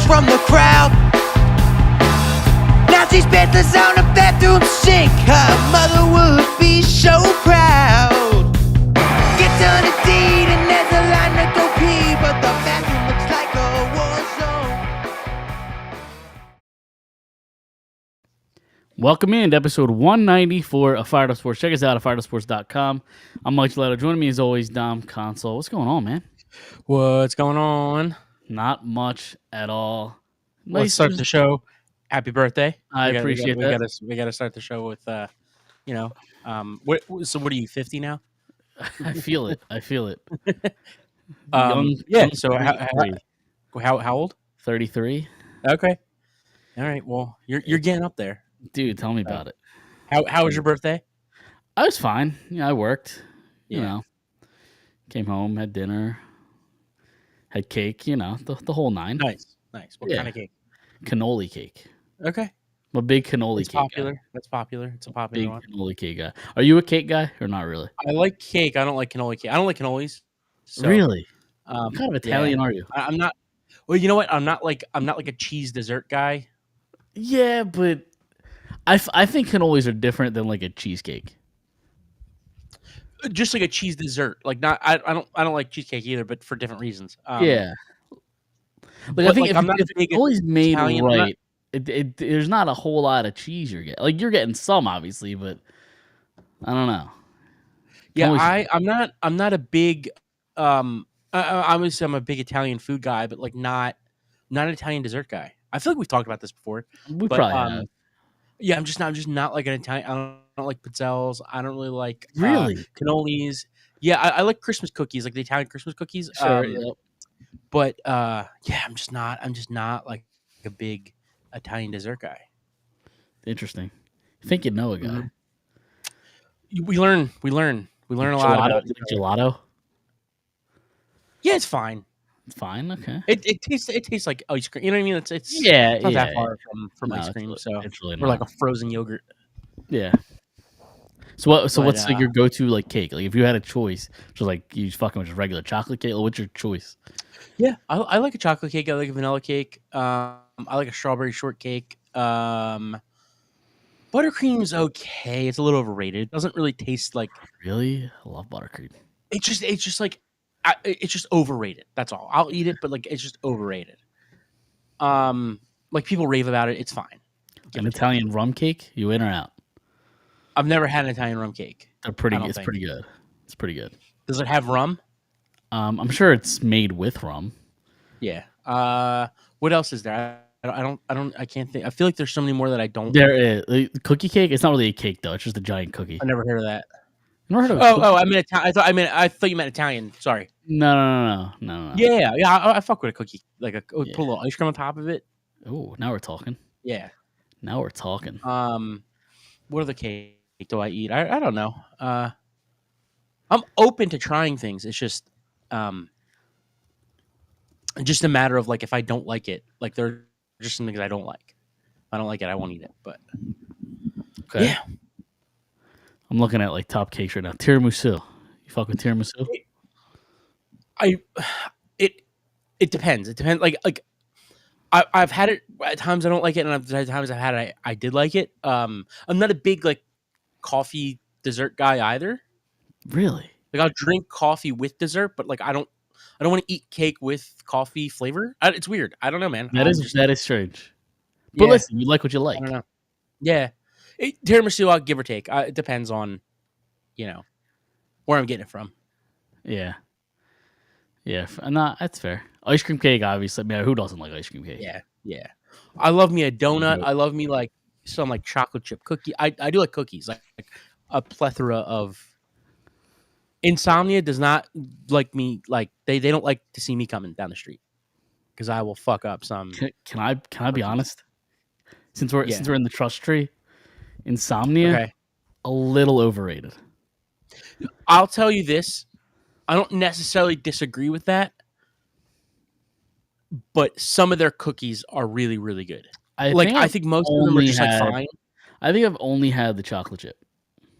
from the crowd. Now she spent the on the bathroom sink. Her mother would be so proud. Gets on a deed and there's a line to go pee, but the bathroom looks like a war zone. Welcome in to episode 194 of Fired Up Sports. Check us out at firedupsports.com. I'm Mike Gelato. Joining me as always, Dom Console. What's going on, man? What's going on? Not much at all. Let's start the show. Happy birthday! I appreciate that. We got to start the show with, so what are you, 50 now? I feel it. So how old? 33. Okay. All right. Well, you're getting up there, dude. Tell me about it. How was your birthday? I was fine. I worked. Yeah. Came home, had dinner, had cake. The whole nine. Nice. What kind of cake? Cannoli cake. Okay. I'm a big cannoli cake popular. guy. That's popular. It's a popular big one. Cannoli cake guy. Are you a cake guy or not really? I like cake. I don't like cannoli cake. I don't like cannolis. So, really? What kind of Italian are you? I'm not. Well, you know what? I'm not like a cheese dessert guy. Yeah, but I think cannolis are different than like a cheesecake. Just like a cheese dessert, like not. I don't like cheesecake either, but for different reasons. Yeah. Like I think if it's always made Italian, right, there's not a whole lot of cheese you're getting. Like you're getting some, obviously, but I don't know. Yeah, I'm not a big. Obviously, I'm a big Italian food guy, but like not an Italian dessert guy. I feel like we've talked about this before. Probably have. Yeah, I'm just not like an Italian. I don't like pizzelles. I don't really like cannolis. Yeah, I like Christmas cookies, like the Italian Christmas cookies. Sure. Yep. But yeah, I'm just not like a big Italian dessert guy. Interesting. I think you know a guy. Mm-hmm. We learn a lot about gelato. Yeah, it's fine. It's fine. Okay. It tastes like ice cream. You know what I mean? It's not that far from ice cream. So it's really we're like a frozen yogurt. Yeah. So what's like your go-to like cake? Like if you had a choice, just like you fucking with just regular chocolate cake. What's your choice? Yeah, I like a chocolate cake. I like a vanilla cake. I like a strawberry shortcake. Buttercream's okay. It's a little overrated. It doesn't really taste like. Really, I love buttercream. It's just like it's just overrated. That's all. I'll eat it, but like it's just overrated. Like people rave about it. It's fine. An Italian rum cake, you in or out? I've never had an Italian rum cake. It's pretty good. It's pretty good. Does it have rum? I'm sure it's made with rum. Yeah. What else is there? I can't think. I feel like there's so many more that I don't. There is cookie cake. It's not really a cake though. It's just a giant cookie. I never heard of that. Never heard of I mean I thought you meant Italian. Sorry. No. Yeah. I fuck with a cookie. Like put a little ice cream on top of it. Oh, now we're talking. Yeah. Now we're talking. What other cake do I eat? I don't know. I'm open to trying things. It's just a matter of like if I don't like it, like there are just some things I don't like. If I don't like it, I won't eat it. But okay. Yeah. I'm looking at like top cakes right now. Tiramisu. You fuck with tiramisu? It depends. It depends. Like I've had it at times I don't like it, and at times I've had it I did like it. I'm not a big like coffee dessert guy either. Really? Like I'll drink coffee with dessert, but like I don't want to eat cake with coffee flavor. It's weird. I don't know, man. That is strange. But listen, you like what you like. I don't know. Yeah. Tiramisu, I'll give or take. It depends on, where I'm getting it from. Yeah. Yeah. No, that's fair. Ice cream cake, obviously. I mean, who doesn't like ice cream cake? Yeah. I love me a donut. I love me like some like chocolate chip cookie. I do like cookies, like a plethora of. Insomnia does not like me. Like they don't like to see me coming down the street because I will fuck up some. Can I be honest? Since we're in the trust tree, Insomnia, a little overrated. I'll tell you this. I don't necessarily disagree with that, but some of their cookies are really, really good. I think most of them are just like fine. I think I've only had the chocolate chip.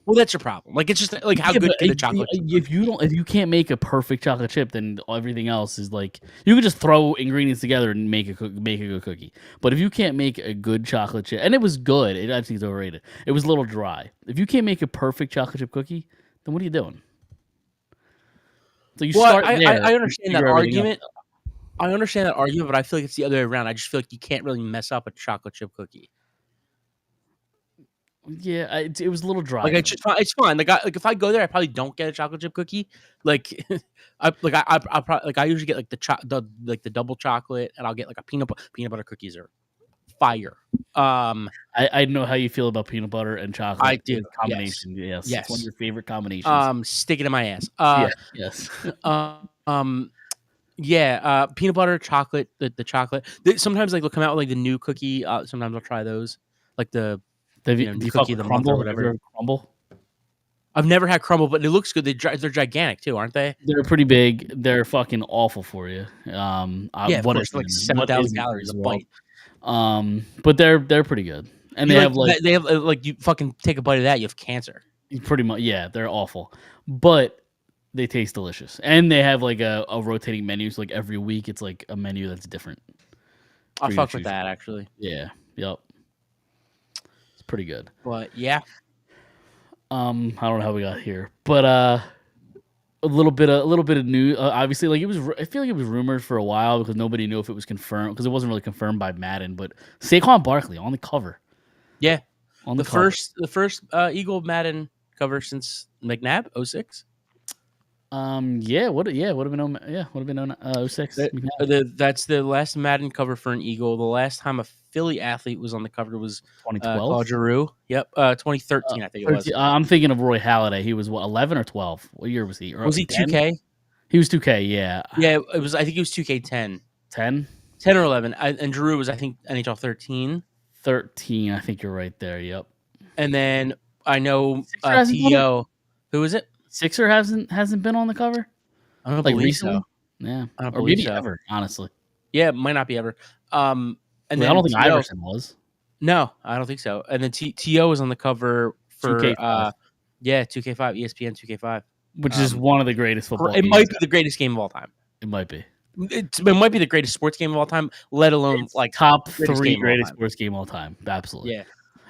Well, that's your problem. Like it's just like how Yeah, good but can the chocolate chip if you can't make a perfect chocolate chip, then everything else is like you can just throw ingredients together and make make a good cookie. But if you can't make a good chocolate chip, and it was good, it actually is overrated. It was a little dry. If you can't make a perfect chocolate chip cookie, then what are you doing? So you Well, start I, there. I and understand that figure everything else argument. I understand that argument, but I feel like it's the other way around. I just feel like you can't really mess up a chocolate chip cookie. out. Yeah, it was a little dry. Like to it's me. just fine. It's fine. Like if I go there, I probably don't get a chocolate chip cookie. Like I probably like I usually get like the double chocolate, and I'll get like a peanut butter cookies are fire. I know how you feel about peanut butter and chocolate. I do. Combination. Yes. It's one of Yes. your favorite combinations. Stick it in my ass. Yeah. Yes. Um, yeah. Peanut butter, chocolate, the chocolate. Sometimes like they'll come out with like the new cookie. Sometimes I'll try those, like the Do you know you new fuck cookie of with the month or crumble? Have you whatever. ever had crumble? I've never had crumble, but it looks good. They're gigantic too, aren't they? They're pretty big. They're fucking awful for you. Yeah, of What course, is like what 7,000 is in calories this a world? bite. But they're pretty good, and they have like they have like you fucking take a bite of that, you have cancer. pretty much they're awful, but they taste delicious, and they have like a rotating menu. So like every week, it's like a menu that's different. I for you to fuck with choose that from. actually, Yeah. Yep. It's pretty good. but yeah, I don't know how we got here, but a little bit of news. Obviously, like I feel like it was rumored for a while because nobody knew if it was confirmed because it wasn't really confirmed by Madden. But Saquon Barkley on the cover, yeah. on The cover. first Eagle Madden cover since McNabb 06. Would have been 06. That's the last Madden cover for an Eagle. The last time a Philly athlete was on the cover was 2012. Claude Giroux. Yep, 2013 I think it was. I'm thinking of Roy Halladay. He was what 11 or 12. What year was he? Was he 10? 2K? He was 2K. Yeah, Yeah, it was. I think he was 2K10, 10, 10 or 11. And Giroux was I think NHL 13. 13. I think you're right there. Yep. And then I know Sixer hasn't done it? To who is it? Sixer hasn't been on the cover I don't like believe recently. so. Yeah, I don't or believe maybe so. ever. Honestly, Yeah, it might not be ever. And I then don't think T.O. Iverson was. No, I don't think so. And then To was on the cover for 2K5. 2K5, ESPN 2K5. Which is one of the greatest football. It games might be the greatest game of all time. It might be It might be the greatest sports game of all time, let alone It's like top greatest 3 game of all greatest time. sports game of all time. Absolutely. Yeah.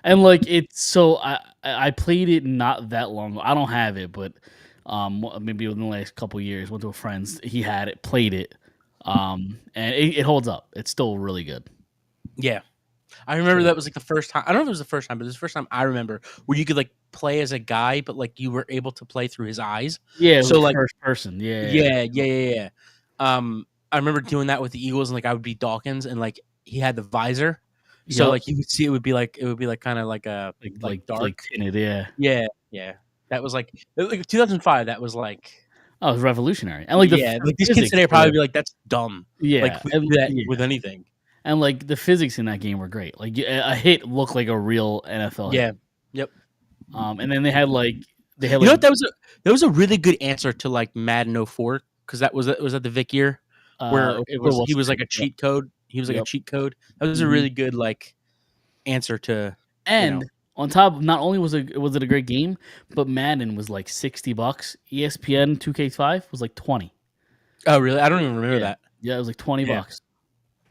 And like it's so I played it not that long ago. I don't have it, but maybe within the last couple years, went to a friend's. He had it, played it, and it holds up. It's still really good. Yeah. I remember that was like the first time. I don't know if it was the first time, but it was the first time I remember where you could like play as a guy, but like you were able to play through his eyes. Yeah. So, like- first person. Yeah. Yeah. I remember doing that with the Eagles, and like I would be Dawkins, and like he had the visor, so Yep. like you could see it would be like kind of like a like dark. like tinted. Yeah. Yeah. That was like 2005. That was like Oh, it was revolutionary. And like the like these kids physics today were- probably be like that's dumb. yeah. Like we and, do that yeah. with anything. And like the physics in that game were great. Like a hit looked like a real NFL. Yeah. hit. Yep. And then they had You know what? That was a really good answer to like Madden 04 because that was at the Vic year where he was like a cheat code. He was like a Yep. cheat code. That was a Mhm. really good like answer to. And know. on top, of, not only was it a great game, but Madden was like $60. ESPN 2K5 was like 20. Oh really? I don't even remember Yeah. that. Yeah, it was like 20 Yeah. bucks.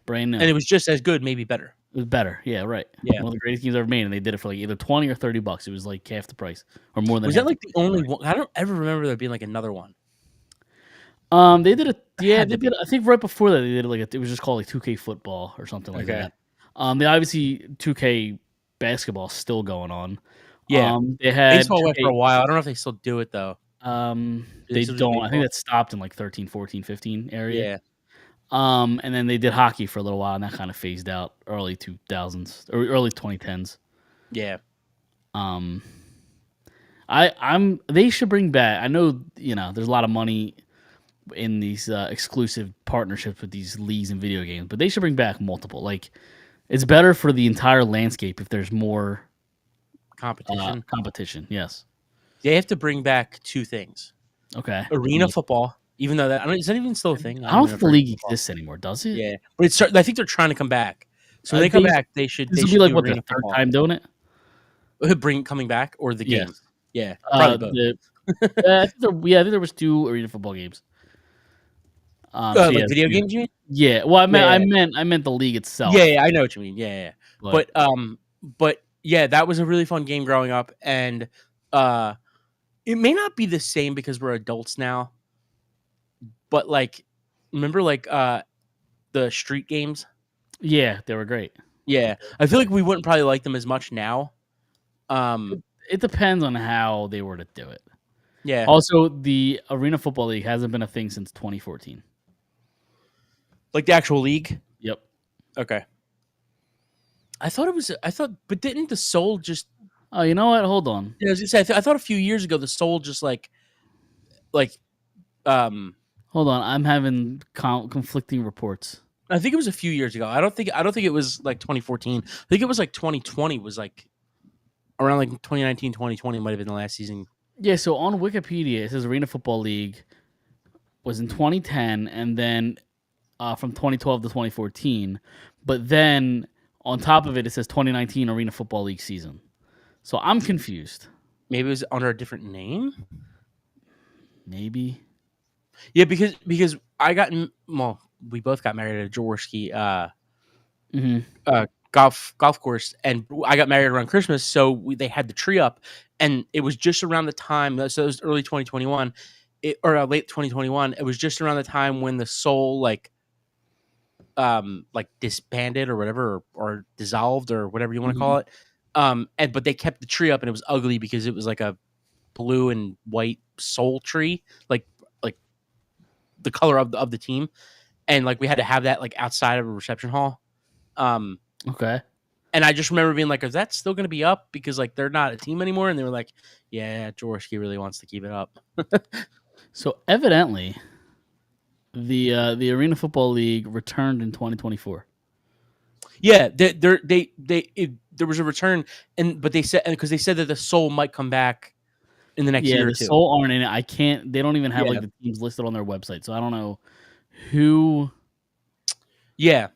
Brand new. And it was just as good, maybe better. It was better. Yeah, right. Yeah. One of the greatest games ever made, and they did it for like either 20 or 30 bucks. It was like half the price or more than. Was half that like the price. only one? I don't ever remember there being like another one. They did it. Yeah, had they to did. I think right before that they did like it was just called like 2K football or something like Okay. that. They obviously 2K basketball still going on. Yeah. They had Baseball went 2K, for a while. I don't know if they still do it though. they still do don't. I baseball? think that stopped in like 13, 14, 15 area. Yeah. And then they did hockey for a little while, and that kind of phased out early 2000s or early 2010s. Yeah. They should bring back. I know there's a lot of money in these exclusive partnerships with these leagues and video games, but they should bring back multiple. Like, it's better for the entire landscape if there's more Competition. competition. Yes. They have to bring back two things: Okay. arena football. Even though is that even still a thing? I don't think the remember. league exists anymore, does it? Yeah, but I think they're trying to come back. So when they come back, they should. This They will should be like do what the arena third football. time doing it. Coming back or the game. Yes. Yeah, probably both. I think there was 2 arena football games. So yeah, Like video 2. games, you mean? Yeah, well, Yeah. I meant the league itself. Yeah, I know what you mean. Yeah. But But yeah, that was a really fun game growing up, and uh, it may not be the same because we're adults now. But like, remember the street games? yeah, they were great. Yeah, I feel like we wouldn't probably like them as much now. It depends on how they were to do it. Yeah, Also, the Arena Football League hasn't been a thing since 2014. like the actual league. Yep. Okay. I thought, but didn't the Soul just? Oh, you know what? Hold on. Yeah, I was gonna say, I thought a few years ago the Soul just like, um, Hold on. I'm having conflicting reports. I think it was a few years ago. I don't think it was like 2014. I think it was like 2020 was like around like 2019, 2020 might have been the last season. Yeah, so on Wikipedia, it says Arena Football League was in 2010 and then from 2012 to 2014. But then on top of it, it says 2019 Arena Football League season. So I'm confused. Maybe it was under a different name. Maybe. Yeah, because we both got married at a Jaworski golf course, and I got married around Christmas, so they had the tree up, and it was just around the time. So it was early 2021, or late 2021. It was just around the time when the Soul like disbanded or whatever, or dissolved or whatever you want to call it. But they kept the tree up, and it was ugly because it was like a blue and white Soul tree, like the color of the team, and like we had to have that like outside of a reception hall. Okay. And I just remember being like, is that still going to be up? Because like they're not a team anymore. And they were like, yeah, Jaworski really wants to keep it up. So evidently, the Arena Football League returned in 2024. Yeah, there was a return, but they said because they said that the Soul might come back in the next year or the two. Soul aren't in it. I can't. They don't even have like the teams listed on their website, so I don't know who. Yeah,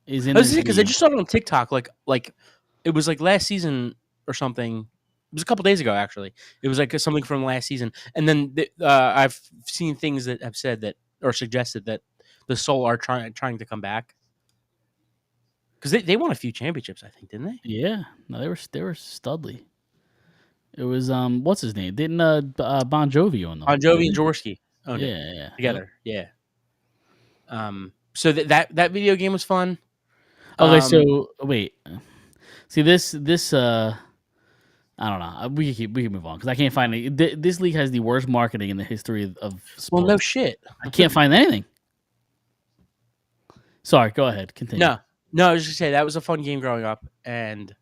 is in because I just saw it on TikTok. Like it was like last season or something. It was a couple days ago, actually. It was like something from last season, and then I've seen things that have said that or suggested that the Soul are trying to come back because they won a few championships, I think, didn't they? Yeah, no, they were Studley. It was what's his name? Didn't Bon Jovi own them? Bon Jovi and Jaworski owned it yeah, together. Yep. Yeah. So that video game was fun. Okay, so wait. See this I don't know. We can move on because I can't find it. This league has the worst marketing in the history of sports. Well, no shit. I can't find anything. Sorry, go ahead. Continue. No, I was just gonna say that was a fun game growing up, and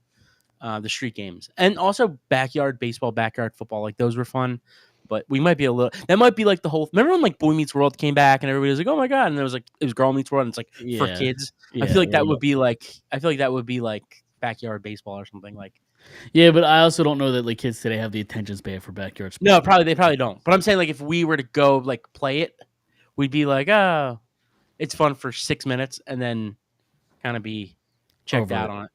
the street games, and also backyard baseball, backyard football, like those were fun. But we might be that might be like the whole. Remember when like Boy Meets World came back and everybody was like, "Oh my god!" And it was Girl Meets World, and it's like for kids. I feel like that would be like backyard baseball or something like. Yeah, but I also don't know that like kids today have the attention span for backyard sports. No, they probably don't. But I'm saying like if we were to go like play it, we'd be like, oh, it's fun for 6 minutes and then kind of be checked out on it.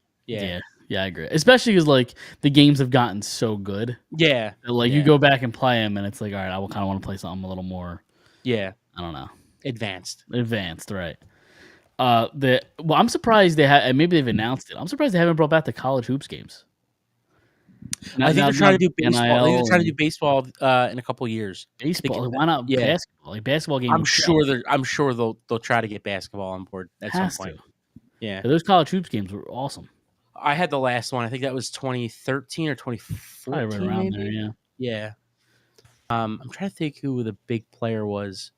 Yeah, I agree. Especially because like the games have gotten so good. Yeah, like you go back and play them, and it's like, all right, I will kind of want to play something a little more. Yeah, I don't know. Advanced, right? I'm surprised they have. Maybe they've announced it. I'm surprised they haven't brought back the college hoops games. I think they're trying to do baseball. I think they're trying to do baseball in a couple of years. Baseball? Why not basketball? Like basketball game. I'm sure they'll try to get basketball on board at some point. Yeah, those college hoops games were awesome. I had the last one. I think that was 2013 or 2014. Right around there, yeah. Yeah. I'm trying to think who the big player was.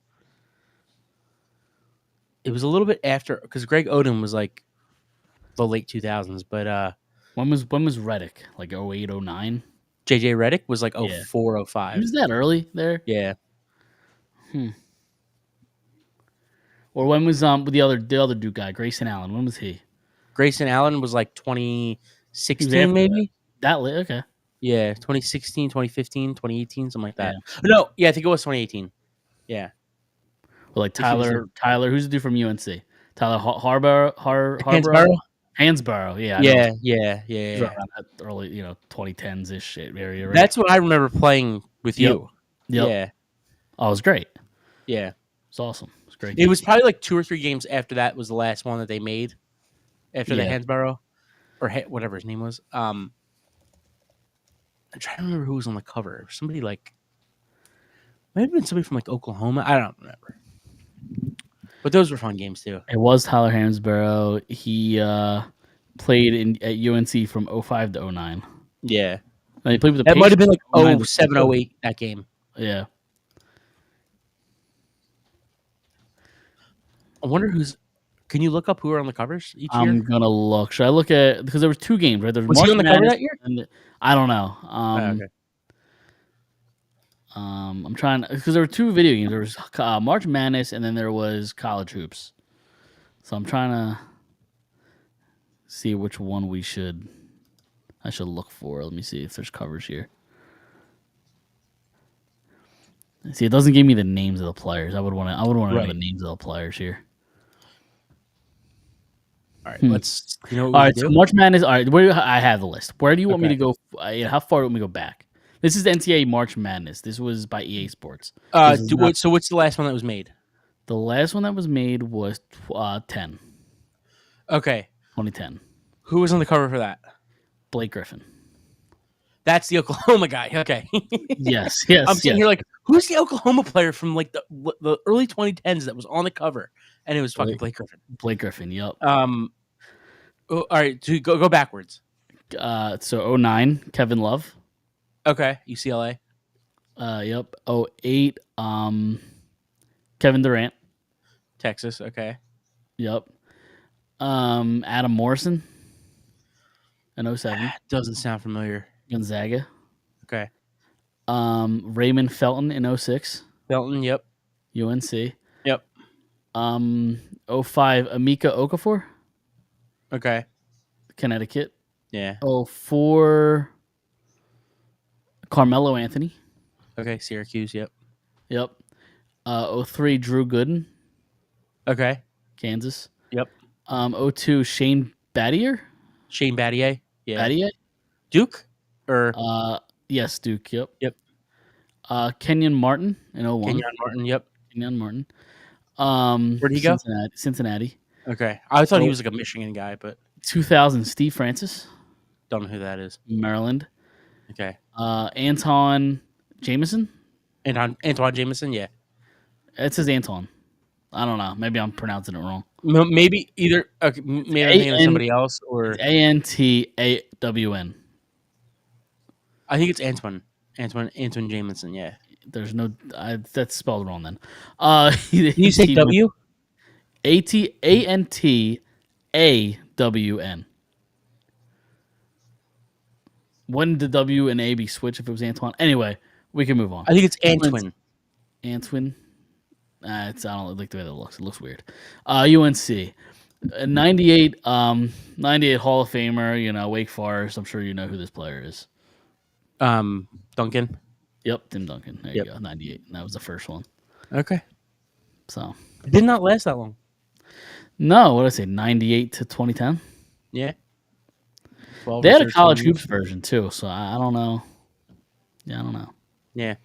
It was a little bit after because Greg Oden was like the late 2000s, but when was Redick? Like 08, 09? JJ Redick was like 04, 05. He was that early there? Yeah. Or when was the other Duke guy, Grayson Allen? When was he? Grayson Allen was like 2016 maybe. That late? Okay. Yeah, 2016, 2015, 2018, something like that. Yeah. No, yeah, I think it was 2018. Yeah. Well, like Tyler, who's the dude from UNC? Tyler Hansborough? Hansborough. Yeah. I know. Yeah, It's yeah. around that early, 2010s ish area. Right? That's what I remember playing with Yep. you. Yep. Yeah, Oh, it was great. yeah. It's awesome. It's great. It was probably like 2 or 3 games after that was the last one that they made after the Yeah. Hansborough or whatever his name was. I'm trying to remember who was on the cover. Somebody like might have been somebody from like Oklahoma. I don't remember. But those were fun games too. It was Tyler Hansborough. He played at UNC from 05 to 09. Yeah. And he played with the That might have been like Patriots. 07, 08, that game. Yeah. I wonder who's. Can you look up who are on the covers each year? I'm gonna look. Should I look at because there was 2 games, right? There Was he March on the cover Madness that year? and I don't know. Okay. I'm trying because there were 2 video games. There was March Madness and then there was College Hoops. So I'm trying to see which one I should look for. Let me see if there's covers here. See, it doesn't give me the names of the players. I would want to know Right. the names of the players here. All right. Let's. You know what All we right, do? so March Madness. All right, I have the list. Where do you want me to go? How far do you want me to go back? This is NCAA March Madness. This was by EA Sports. This is not- So what's the last one that was made? the last one that was made was 10, Okay. 2010. Who was on the cover for that? Blake Griffin. That's the Oklahoma guy. Okay. Yes, yes. I'm sitting yes. here like, who's the Oklahoma player from like the early 2010s that was on the cover? And it was fucking Blake Griffin. Blake Griffin. Yep. All right. So go backwards. So 09, Kevin Love. Okay. UCLA. Yep. 08, Kevin Durant. Texas. Okay. Yep. Adam Morrison. In 07, Doesn't sound familiar. Gonzaga. Okay. Raymond Felton in 06, Belton. Yep. UNC. Yep. 05, Amika Okafor, Okay. Connecticut. Yeah. 04, Carmelo Anthony. Okay. Syracuse. Yep. Yep. 03, Drew Gooden, Okay. Kansas. Yep. 02, Shane Battier. Shane Battier. Yeah. Battier? Duke. Or Yes, Duke. Yep. Yep. Kenyon Martin in 01. Kenyon Martin. Yep. Kenyon Martin. Where'd he go? Cincinnati. Okay. I thought he Oh. was like a Michigan guy, but 2000, Steve Francis, don't know who that is. Maryland. Okay. Anton Jameson. Antoine Jameson. Yeah. It says Anton. I don't know. Maybe I'm pronouncing it wrong. Maybe either. Okay. Maybe I'm thinking of somebody else, or ANTAWN. I think it's Antoine Jameson. Yeah. There's no. That's spelled wrong then. Can you say W? ANTAWN. Wouldn't the W and A be switched if it was Antoine? Anyway, we can move on. I think it's Antoine. Antwin. I don't like the way that looks. It looks weird. UNC. 98 Hall of Famer, Wake Forest. I'm sure you know who this player is. Duncan. Yep, Tim Duncan. There Yep. you go. 98. And that was the first one. Okay. So, It did not last that long. no, what did I say? 98 to 2010? Yeah. 12 They or had a 13 college years. hoops version too, so I don't know. Yeah, I don't know. Yeah.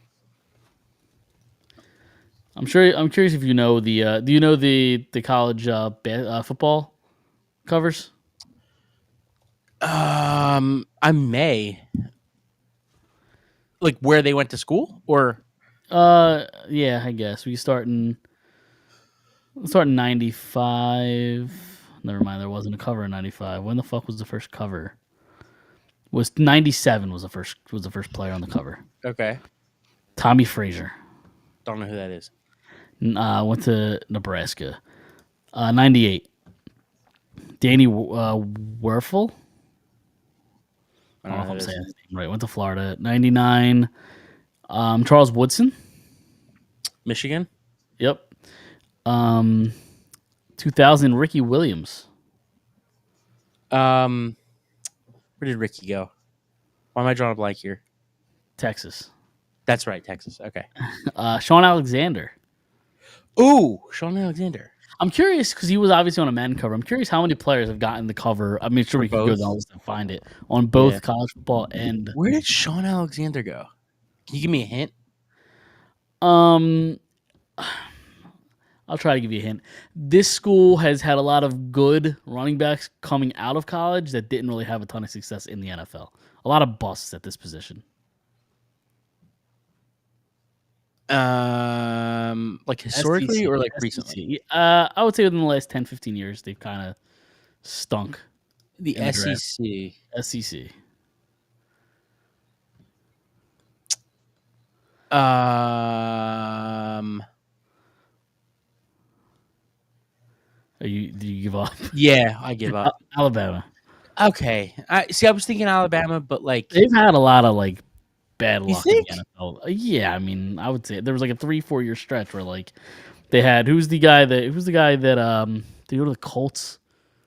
I'm curious if you know the. Do you know the college football covers? I may. Like where they went to school, or Yeah, I guess we start in 95. Never mind, there wasn't a cover in 95. When the fuck was the first cover? Was 97 was the first player on the cover. okay, Tommy Frazier. don't know who that is. Went to Nebraska. 98. Danny Werfel. I don't know if I'm saying his name right. Went to Florida. 99. Charles Woodson. Michigan. Yep. 2000. Ricky Williams. Where did Ricky go? Why am I drawing a blank here? Texas. That's right, Texas. Okay. Sean Alexander. Ooh, Sean Alexander. I'm curious because he was obviously on a Madden cover. I'm curious how many players have gotten the cover. I mean, sure For we could go both? down the list and find it on both Yeah. college football and Where did Sean Alexander go? Can you give me a hint? um. I'll try to give you a hint. This school has had a lot of good running backs coming out of college that didn't really have a ton of success in the NFL. A lot of busts at this position. Like historically SEC, or like recently? SEC. I would say within the last 10, 15 years, they've kind of stunk. The in the draft. SEC. SEC. Do you give up? Yeah, I give up. Alabama. Okay. I was thinking Alabama, but like They've had a lot of like bad You luck in think? the NFL. Yeah, I mean, I would say there was like a 3-4 year stretch where like they had who's the guy that did he go to the Colts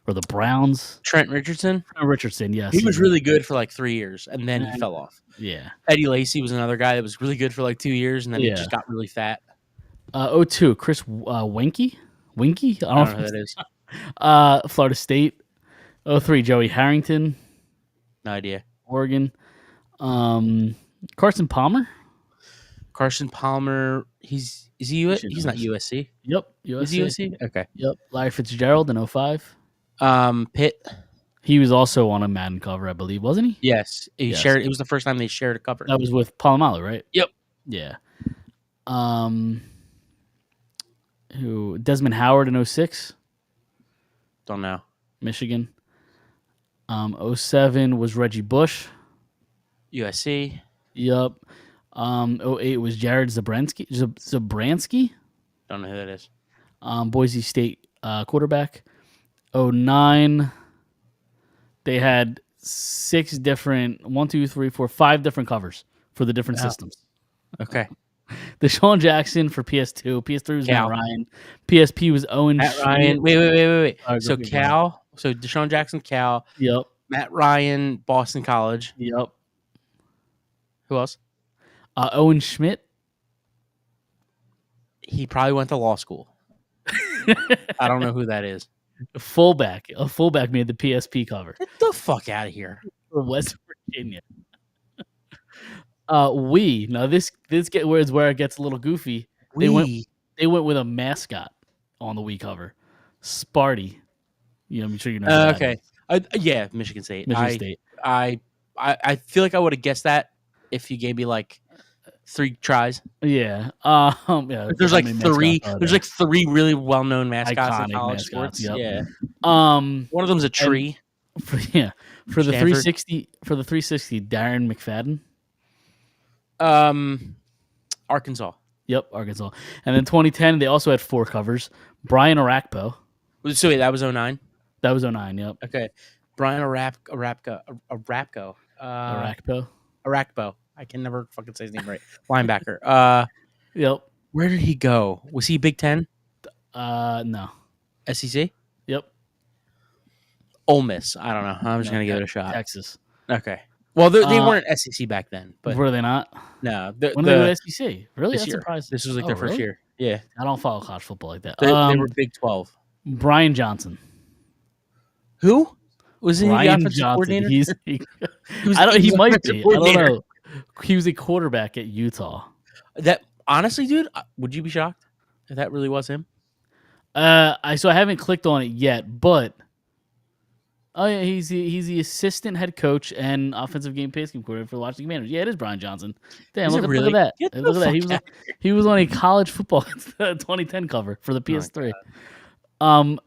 or the Browns? Trent Richardson. Richardson, yes. He was really good for like 3 years, and then he fell off. Yeah. Eddie Lacy was another guy that was really good for like 2 years, and then he Yeah. just got really fat. 02, Chris Winky? Winky? I don't know who that is. Florida State. 03, Joey Harrington, No idea. Oregon. Carson Palmer. Carson Palmer. He's not USC. Yep. Is he USC? Okay. Yep. Larry Fitzgerald in 05. Pitt. He was also on a Madden cover, I believe, wasn't he? Yes. He Yes. shared. It was the first time they shared a cover. That was with Palomalu, right? Yep. Yeah. Who Desmond Howard in 06, Don't know. Michigan. 07 was Reggie Bush. USC. Yep. 08 was Jared Zabransky. Don't know who that is. Boise State quarterback. 09, they had 5 different covers for the different Wow. systems. Okay. Deshaun Jackson for PS2. PS3 was Matt Cal. Ryan. PSP was Owen Matt Schmidt. Ryan. Wait. All right, So go ahead. Cal. So Deshaun Jackson, Cal. Yep. Matt Ryan, Boston College. Yep. Who else? Owen Schmidt. He probably went to law school. I don't know who that is. A fullback made the PSP cover Get the fuck out of here. for West Virginia. This is where it gets a little goofy. They went with a mascot on the Wii cover, Sparty. I'm sure you know. who that Okay. is. Yeah, Michigan State. Michigan State. I feel like I would have guessed that if you gave me like 3 tries. Yeah. There's like how many 3. mascots are There's there? like 3 really well-known mascots Iconic in college mascots, sports. yep. Yeah. Um One of them's a tree. for the Stanford. 360 Darren McFadden. Arkansas. Yep, Arkansas. And then 2010 they also had 4 covers. Brian Arakpo. So wait, that was 09? That was 09, yep. Okay. Brian Arakpo. Arakpo. Arakpo. I can never fucking say his name right. Linebacker. Yep. Where did he go? Was he Big Ten? No. SEC? Yep. Ole Miss. I don't know. I'm just No, gonna give it a shot. Texas. Okay. Well, they Uh, weren't SEC back then, but Were they not? no. When did they go to SEC? Really? this That's year. surprising. This was like Oh, their first really? year. Yeah, I don't follow college football like that. they were Big 12. Brian Johnson. Who was he? The Brian offensive Johnson. coordinator? He was might offensive be. I don't coordinator. know. He was a quarterback at Utah. That honestly, dude, would you be shocked if that really was him? I haven't clicked on it yet, but he's the assistant head coach and offensive game pace game coordinator for the Washington Commanders. Yeah, it is Brian Johnson. Damn, Is it look really? at that. Get the Look at that. He fuck was outta he was on a college football 2010 cover for the PS3.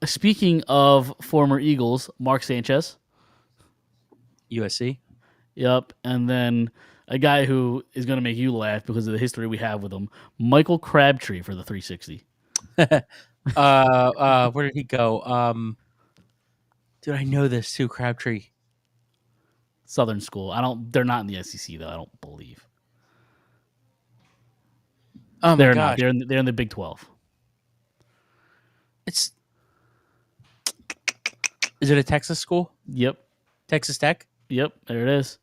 Speaking of former Eagles, Mark Sanchez. USC. Yep, and then a guy who is going to make you laugh because of the history we have with him, Michael Crabtree for the 360. Where did he go? Dude, I know this too. Crabtree. Southern School. They're not in the SEC though. I don't believe. Oh my They're gosh. not. They're in the Big 12. Is it a Texas school? Yep. Texas Tech? Yep. There it is.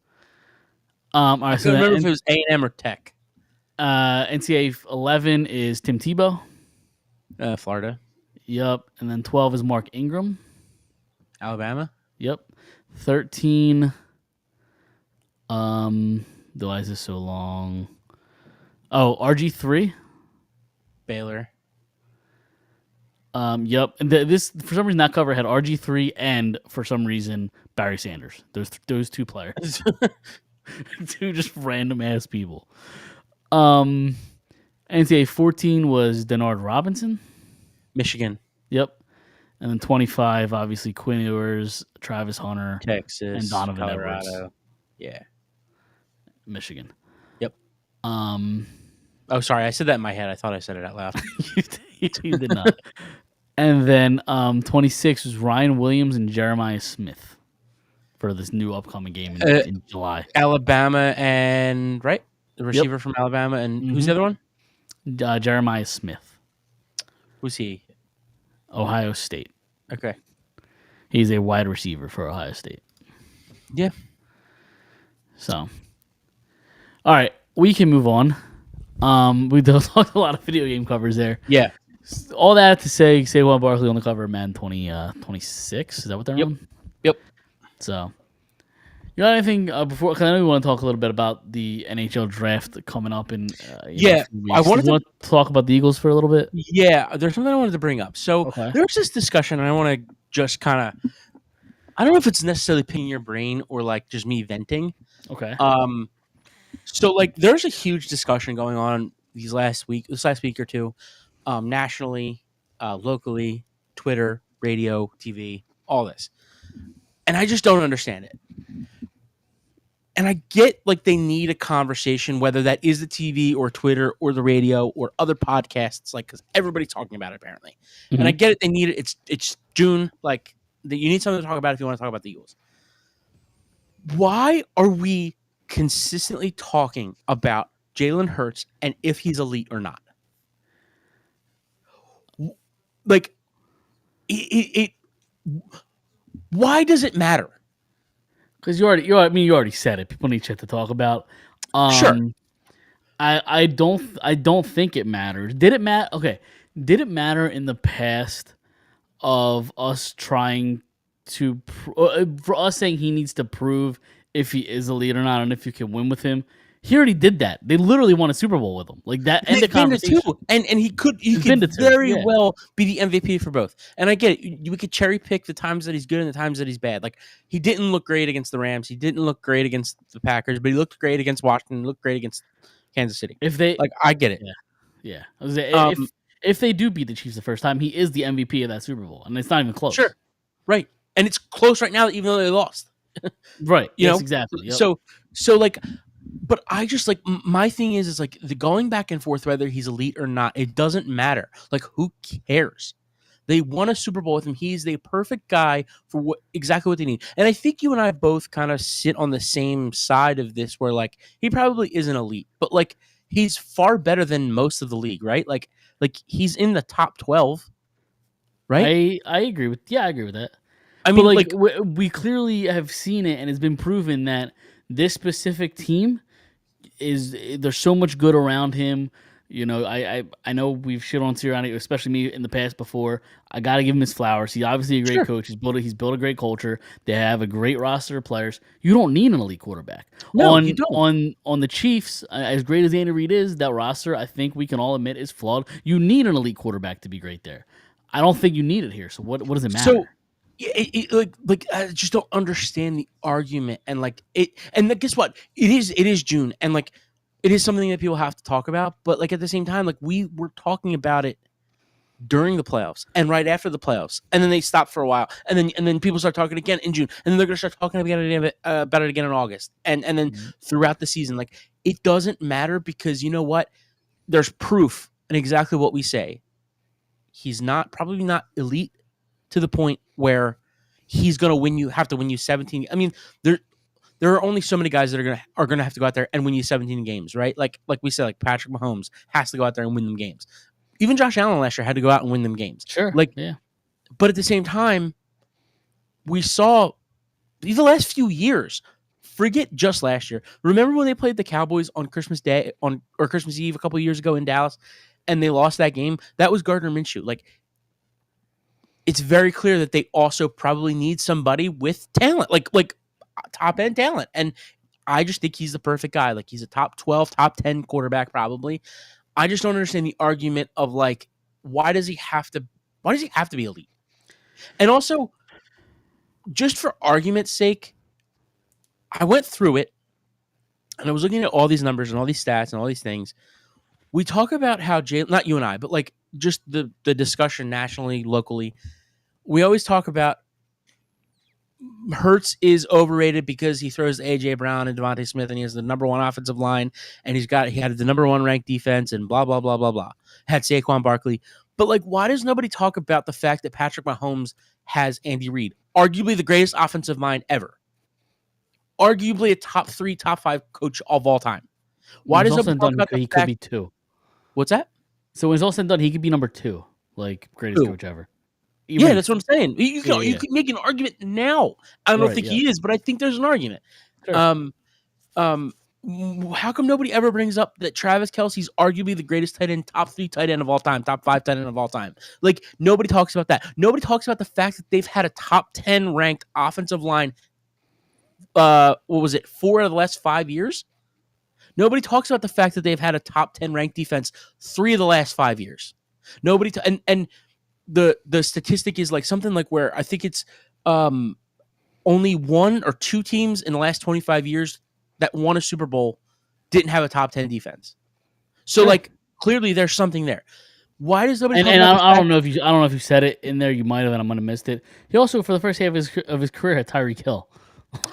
All right. I So couldn't remember then, if it was A&M or Tech. NCAA 11 is Tim Tebow. Florida. Yep. And then 12 is Mark Ingram. Alabama. Yep. 13. Why is this so long? Oh, RG3. Baylor. Yep. And this for some reason that cover had RG3 and for some reason Barry Sanders. Those two players, two just random ass people. NCAA 14 was Denard Robinson. Michigan. Yep. And then 25, obviously Quinn Ewers, Travis Hunter, Texas. and Donovan Colorado. Edwards. Yeah. Michigan. Yep. Um, Oh, sorry. I said that in my head. I thought I said it out loud. you did not. And then 26 was Ryan Williams and Jeremiah Smith for this new upcoming game in July. Alabama and right, the receiver from Alabama, and who's the other one? Jeremiah Smith, Who's he? Ohio State. Okay. He's a wide receiver for Ohio State. Yeah. So, all right, we can move on. We talked a lot of video game covers there. Yeah. All that to say, Saquon Barkley on the cover of Madden 26. Is that what they're on? Yep. So, you got anything before? Because I know we want to talk a little bit about the NHL draft coming up in Yeah, I wanted to talk about the Eagles for a little bit. Yeah, there's something I wanted to bring up. So there's this discussion, and I want to just kind of, I don't know if it's necessarily picking your brain or like just me venting. Okay. So like there's a huge discussion going on this last week or two, nationally, locally, Twitter, radio, TV, all this, and I just don't understand it. And I get like they need a conversation, whether that is the TV or Twitter or the radio or other podcasts, like because everybody's talking about it apparently. Mm-hmm. And I get it; they need it. It's June, like you need something to talk about if you want to talk about the Eagles. Why are we consistently talking about Jalen Hurts and if he's elite or not? Like, it why does it matter? Because you already said it. People need shit to talk about. Sure. I don't think it matters. Did it matter? Okay. Did it matter in the past of us trying to for us saying he needs to prove if he is elite or not, and if you can win with him? He already did that. They literally won a Super Bowl with him. Like that end of conversation. And he could very well be the MVP for both. And I get it. We could cherry pick the times that he's good and the times that he's bad. Like he didn't look great against the Rams. He didn't look great against the Packers, but he looked great against Washington. He looked great against Kansas City. If they like, I get it. Yeah. If they do beat the Chiefs the first time, he is the MVP of that Super Bowl, and it's not even close. Sure. Right. And it's close right now, even though they lost. Right. You know exactly. Yep. So like. But I just like my thing is like the going back and forth whether he's elite or not. It doesn't matter. Like who cares? They won a Super Bowl with him. He's the perfect guy for exactly what they need. And I think you and I both kind of sit on the same side of this, where like he probably isn't elite, but like he's far better than most of the league, right? Like he's in the top 12, right? I agree with I agree with that. I mean, but like we clearly have seen it, and it's been proven that this specific team there's so much good around him. You know, I know we've shit on Sirianni, especially me in the past before. I got to give him his flowers. He's obviously a great coach. He's built a great culture. They have a great roster of players. You don't need an elite quarterback. No, you don't. On the Chiefs, as great as Andy Reid is, that roster I think we can all admit is flawed. You need an elite quarterback to be great there. I don't think you need it here. So what does it matter? So, like I just don't understand the argument, and like it, and guess what? It is June, and like it is something that people have to talk about. But like at the same time, like we were talking about it during the playoffs and right after the playoffs, and then they stopped for a while, and then people start talking again in June, and then they're gonna start talking about it again in August, and then throughout the season. Like it doesn't matter because you know what? There's proof in exactly what we say. He's probably not elite to the point where he's going to have to win you 17. I mean, there are only so many guys that are going to have to go out there and win you 17 games, right? Like we said, like Patrick Mahomes has to go out there and win them games. Even Josh Allen last year had to go out and win them games. Sure. But at the same time, we saw the last few years, forget just last year. Remember when they played the Cowboys on Christmas Day or Christmas Eve a couple of years ago in Dallas and they lost that game? That was Gardner Minshew. Like, it's very clear that they also probably need somebody with talent, like top end talent. And I just think he's the perfect guy. Like he's a top 12, top 10 quarterback probably. I just don't understand the argument of like why does he have to be elite? And also, just for argument's sake, I went through it and I was looking at all these numbers and all these stats and all these things. We talk about how not you and I, but like just the discussion nationally, locally. We always talk about Hurts is overrated because he throws to AJ Brown and Devontae Smith, and he has the number one offensive line, and he had the number one ranked defense, and blah blah blah blah blah. Had Saquon Barkley, but like, why does nobody talk about the fact that Patrick Mahomes has Andy Reid, arguably the greatest offensive mind ever, arguably a top 3, top 5 coach of all time? Why does nobody talk about he could be 2? What's that? So when it's all said and done, he could be number 2, like greatest coach ever. Yeah, that's what I'm saying. You can make an argument now. I don't think he is, but I think there's an argument. Sure. How come nobody ever brings up that Travis Kelce's arguably the greatest tight end, top 3 tight end of all time, top 5 tight end of all time? Like, nobody talks about that. Nobody talks about the fact that they've had a top 10 ranked offensive line. What was it? 4 of the last 5 years. Nobody talks about the fact that they've had a top 10 ranked defense 3 of the last 5 years. Nobody and the statistic is like something like where I think it's only 1 or 2 teams in the last 25 years that won a Super Bowl didn't have a top 10 defense. So like clearly there's something there. Why does nobody? And I don't know if you said it in there. You might have, and I'm gonna have missed it. He also for the first half of his career had Tyreek Hill.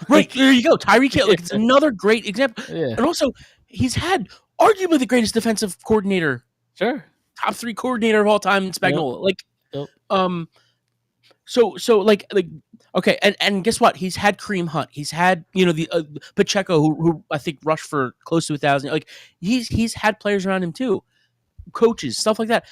Right, there you go. Tyreek Hill. Like, it's another great example. Yeah. And also he's had arguably the greatest defensive coordinator. Sure. Top 3 coordinator of all time in Spagnuolo. Like So like okay, and guess what? He's had Kareem Hunt. He's had the Pacheco who I think rushed for close to 1,000. Like he's had players around him too, coaches, stuff like that.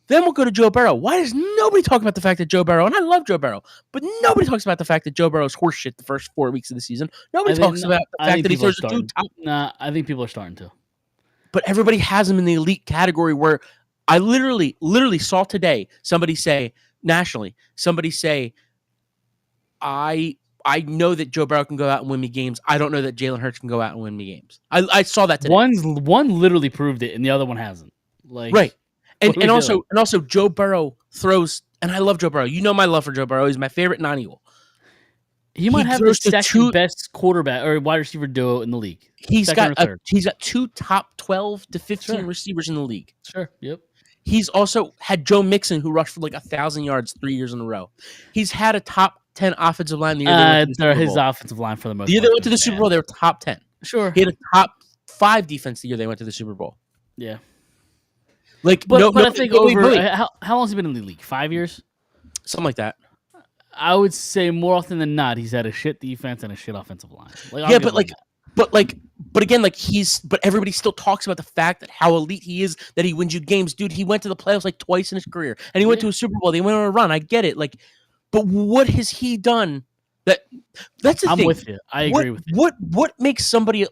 Then we'll go to Joe Burrow. Why does nobody talk about the fact that Joe Burrow, and I love Joe Burrow, but nobody talks about the fact that Joe Burrow's horseshit the first 4 weeks of the season. Nobody talks about the fact that he throws the 2 top. Nah, I think people are starting to. But everybody has him in the elite category where I literally saw today somebody say nationally, I know that Joe Burrow can go out and win me games. I don't know that Jalen Hurts can go out and win me games. I saw that today. One literally proved it, and the other one hasn't. Like right, and also Joe Burrow throws, and I love Joe Burrow. You know my love for Joe Burrow. He's my favorite non-Eagle. He might have the second best quarterback or wide receiver duo in the league. He's got 2 top 12 to 15 receivers in the league. Sure. Yep. He's also had Joe Mixon, who rushed for like 1,000 yards 3 years in a row. He's had a top 10 offensive line the year they went to the Super Bowl. His offensive line for the most part. The year they went to the Super Bowl, they were top 10. Sure. He had a top 5 defense the year they went to the Super Bowl. Yeah. Like, but I think how long has he been in the league? 5 years? Something like that. I would say more often than not, he's had a shit defense and a shit offensive line. But again, but everybody still talks about the fact that how elite he is, that he wins you games. Dude, he went to the playoffs like twice in his career, and he went to a Super Bowl. They went on a run. I get it. Like, but what has he done? That's the thing. I'm with you. I agree with you. What makes somebody?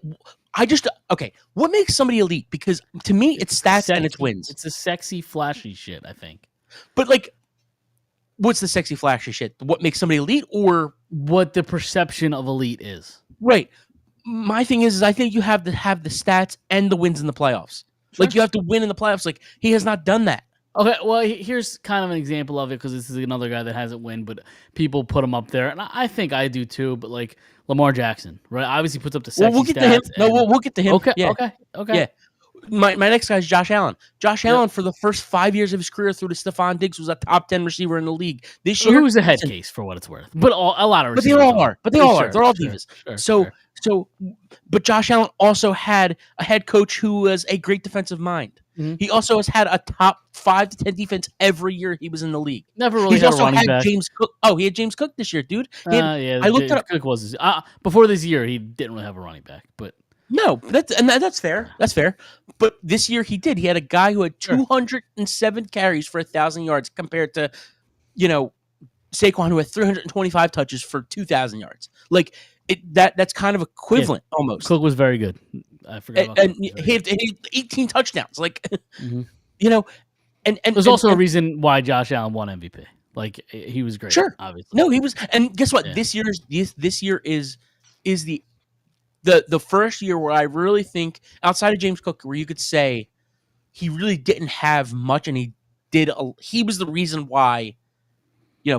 What makes somebody elite? Because to me, it's stats and it's wins. It's a sexy, flashy shit, I think. But like, what's the sexy, flashy shit? What makes somebody elite, or what the perception of elite is? Right. My thing is I think you have to have the stats and the wins in the playoffs. Sure. Like, you have to win in the playoffs. Like, he has not done that. Okay, well, here's kind of an example of it, because this is another guy that hasn't won, but people put him up there, and I think I do too. But like Lamar Jackson, right? Obviously puts up the sexy we'll get stats. To him. No, we'll get to him. Okay, yeah. Okay. Yeah. My next guy is Josh Allen. Josh Allen, for the first 5 years of his career through to Stephon Diggs, was a top 10 receiver in the league. This year, he was a head case for what it's worth, but a lot of receivers. But they all are. But they all are. They're all divas. Sure. But Josh Allen also had a head coach who was a great defensive mind. Mm-hmm. He also has had a top 5 to 10 defense every year he was in the league. Never really had a running back. James Cook. Oh, he had James Cook this year, dude. I looked up. Cook was before this year. He didn't really have a running back, but no, that's fair. That's fair. But this year he did. He had a guy who had 207 carries for 1,000 yards compared to, Saquon, who had 325 touches for 2,000 yards. Like, that's kind of equivalent almost. Cook was very good. I forgot about and he had 18 touchdowns. Like, mm-hmm. And there's also a reason why Josh Allen won MVP. Like he was great. Sure. Obviously. No, he was. And guess what? Yeah. This year is the first year where I really think outside of James Cook, where you could say he really didn't have much, and he was the reason why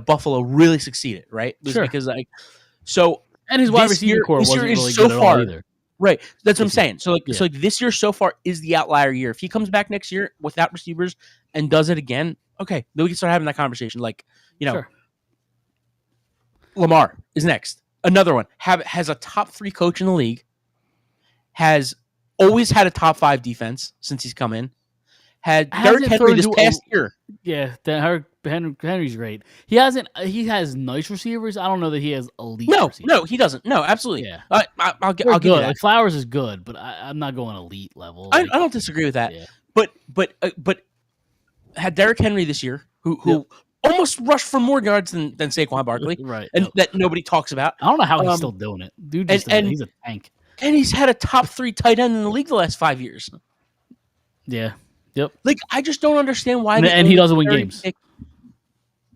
Buffalo really succeeded, right? It was Sure. because so And his wide this receiving year- core this wasn't year is really so good at far- all either. right. That's what I'm This year. saying. So like this year so far is the outlier year. If he comes back next year without receivers and does it again, okay, then we can start having that conversation. Like Sure. Lamar is next. Another one has a top 3 coach in the league. Has always had a top 5 defense since he's come in. Had Hasn't Derrick Henry thrown this to a- past year. Yeah, Henry's great. He has nice receivers. I don't know that he has elite. receivers. No, he doesn't. No, absolutely. Yeah. I'll give They're you good. that. Like Flowers is good, but I'm not going elite level. I Like, don't disagree with that. Yeah. But had Derrick Henry this year, who almost rushed for more yards than Saquon Barkley, Right. and that nobody talks about. I don't know how he's Um, still doing it. Dude, just he's a tank. And he's had a top 3 tight end in the league the last 5 years. Yeah. Yep. Like I just don't understand why. And they he only doesn't win cherry games. pick-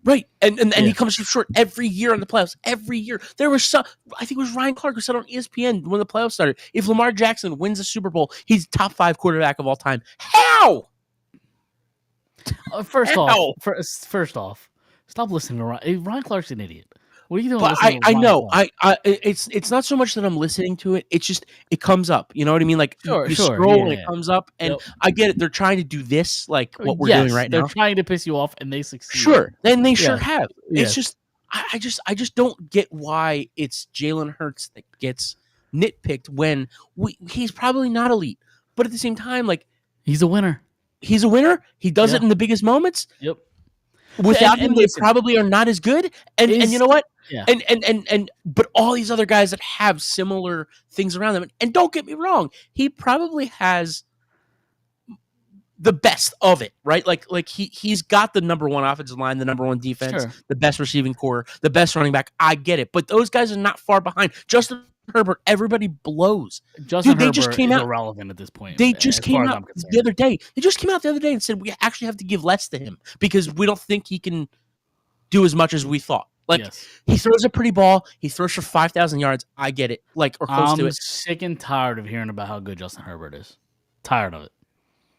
Right, and Yeah. he comes up short every year in the playoffs. Every year, there was some. I think it was Ryan Clark who said on ESPN when the playoffs started, if Lamar Jackson wins the Super Bowl, he's top 5 quarterback of all time. How? First Ow. off, stop listening to Ryan. Ryan Clark's an idiot. What are you doing? But listening to I Ryan know. Clark? It's not so much that I'm listening to it. It's just it comes up. You know what I mean? Like Sure, you sure, scroll and yeah. it comes up, and Yep. I get it. They're trying to do this, like what we're Yes, doing right they're now. trying to piss you off, and they succeed. Sure, then they sure Yeah. have. Yeah. It's just I just don't get why it's Jalen Hurts that gets nitpicked when he's probably not elite, but at the same time, like He's a winner. he's a winner. He does Yeah. it in the biggest moments. Yep. Without And him, they listen, probably are not as good. And is- you know what? Yeah. And but all these other guys that have similar things around them, and don't get me wrong, he probably has the best of it, right? Like he's got the number 1 offensive line, the number 1 defense, Sure. the best receiving core, the best running back. I get it, but those guys are not far behind. Justin Herbert, everybody blows. Justin they just Herbert came is out- irrelevant at this point. They as just far came as out I'm concerned. the other day. They just came out the other day and said we actually have to give less to him because we don't think he can do as much as we thought. Like Yes. he throws a pretty ball, he throws for 5,000 yards. I get it, like or close to I'm it. sick and tired of hearing about how good Justin Herbert is. Tired of it.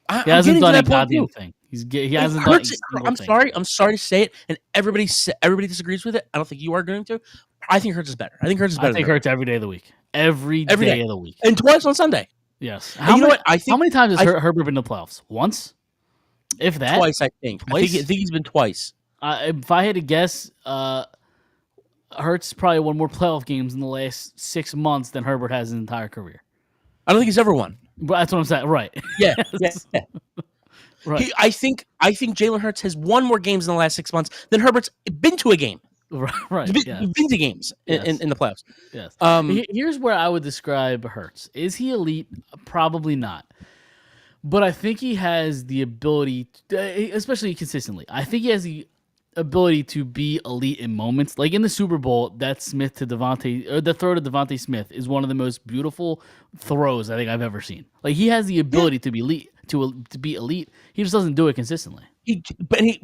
He He hasn't done a goddamn thing. He hasn't done. I'm sorry to say it, and everybody disagrees with it. I don't think you are going to. I think Hurts is better. I think Hurts is I better. think than Hurts every day of the week. Every Every day day. of the week. and twice on Sunday. Yes. And you know what? I How think many times has I- Herbert been to the playoffs? Once, if that. twice. I think Twice? I think he's been twice. If I had to guess, Hurts probably won more playoff games in the last 6 months than Herbert has his entire career. I don't think he's ever won. But that's what I'm saying. Right. Yeah, Yes. yeah. Right. I think Jalen Hurts has won more games in the last 6 months than Herbert's been to a game. Right. He's Yeah. been to games Yes. in the playoffs. Yes. Um, Here's where I would describe Hurts. Is he elite? Probably not. But I think he has the ability, especially consistently. I think he has the ability to be elite in moments. Like in the Super Bowl, that Smith to Devontae, or the throw to Devontae Smith is one of the most beautiful throws I think I've ever seen. Like he has the ability to be elite. To be elite, he just doesn't do it consistently.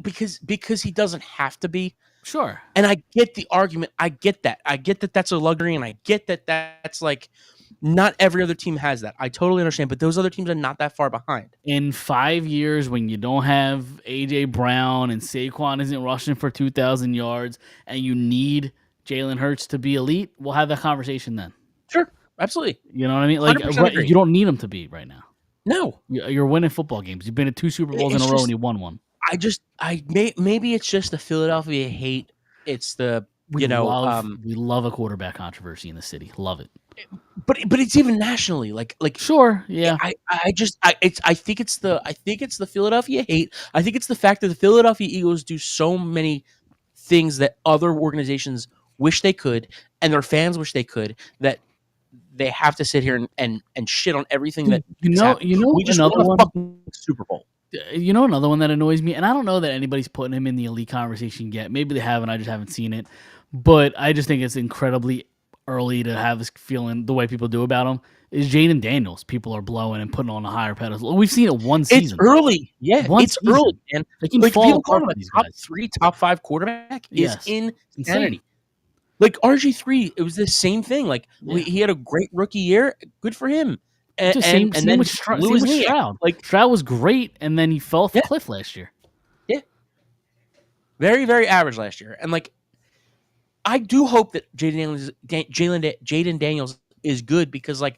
because he doesn't have to be. Sure. And I get the argument. I get that. I get that that's a luxury, and I get that that's like not every other team has that. I totally understand, but those other teams are not that far behind. In 5 years, when you don't have AJ Brown and Saquon isn't rushing for 2,000 yards, and you need Jalen Hurts to be elite, we'll have that conversation then. Sure, absolutely. You know what I mean? Like 100% agree. you don't need him to be right now. No, You're winning football games. You've been to 2 Super Bowls in It's a row just- and you won one. maybe it's just the Philadelphia hate. It's the We love a quarterback controversy in the city. Love it. but it's even nationally. Like Sure. Yeah. I think it's the Philadelphia hate. I think it's the fact that the Philadelphia Eagles do so many things that other organizations wish they could, and their fans wish they could, that they have to sit here and shit on everything that You know we just another won a one. fucking Super Bowl. You know another one that annoys me, and I don't know that anybody's putting him in the elite conversation yet. Maybe they have, and I just haven't seen it. But I just think it's incredibly early to have this feeling the way people do about him is Jaden Daniels. People are blowing and putting on a higher pedestal. We've seen it one It's season. early. Yeah, One it's early, season. man. They can Like fall people apart call him for a these top guys. 3, top 5 quarterback is Yes. insanity. Insane. Like RG3, it was the same thing. Like Yeah. he had a great rookie year. Good for him. And Dude, then same with he blew his knee out. Stroud. Like Stroud was great, and then he fell off Yeah. the cliff last year. very, very average last year. And like I do hope that Jaden Daniels is good because like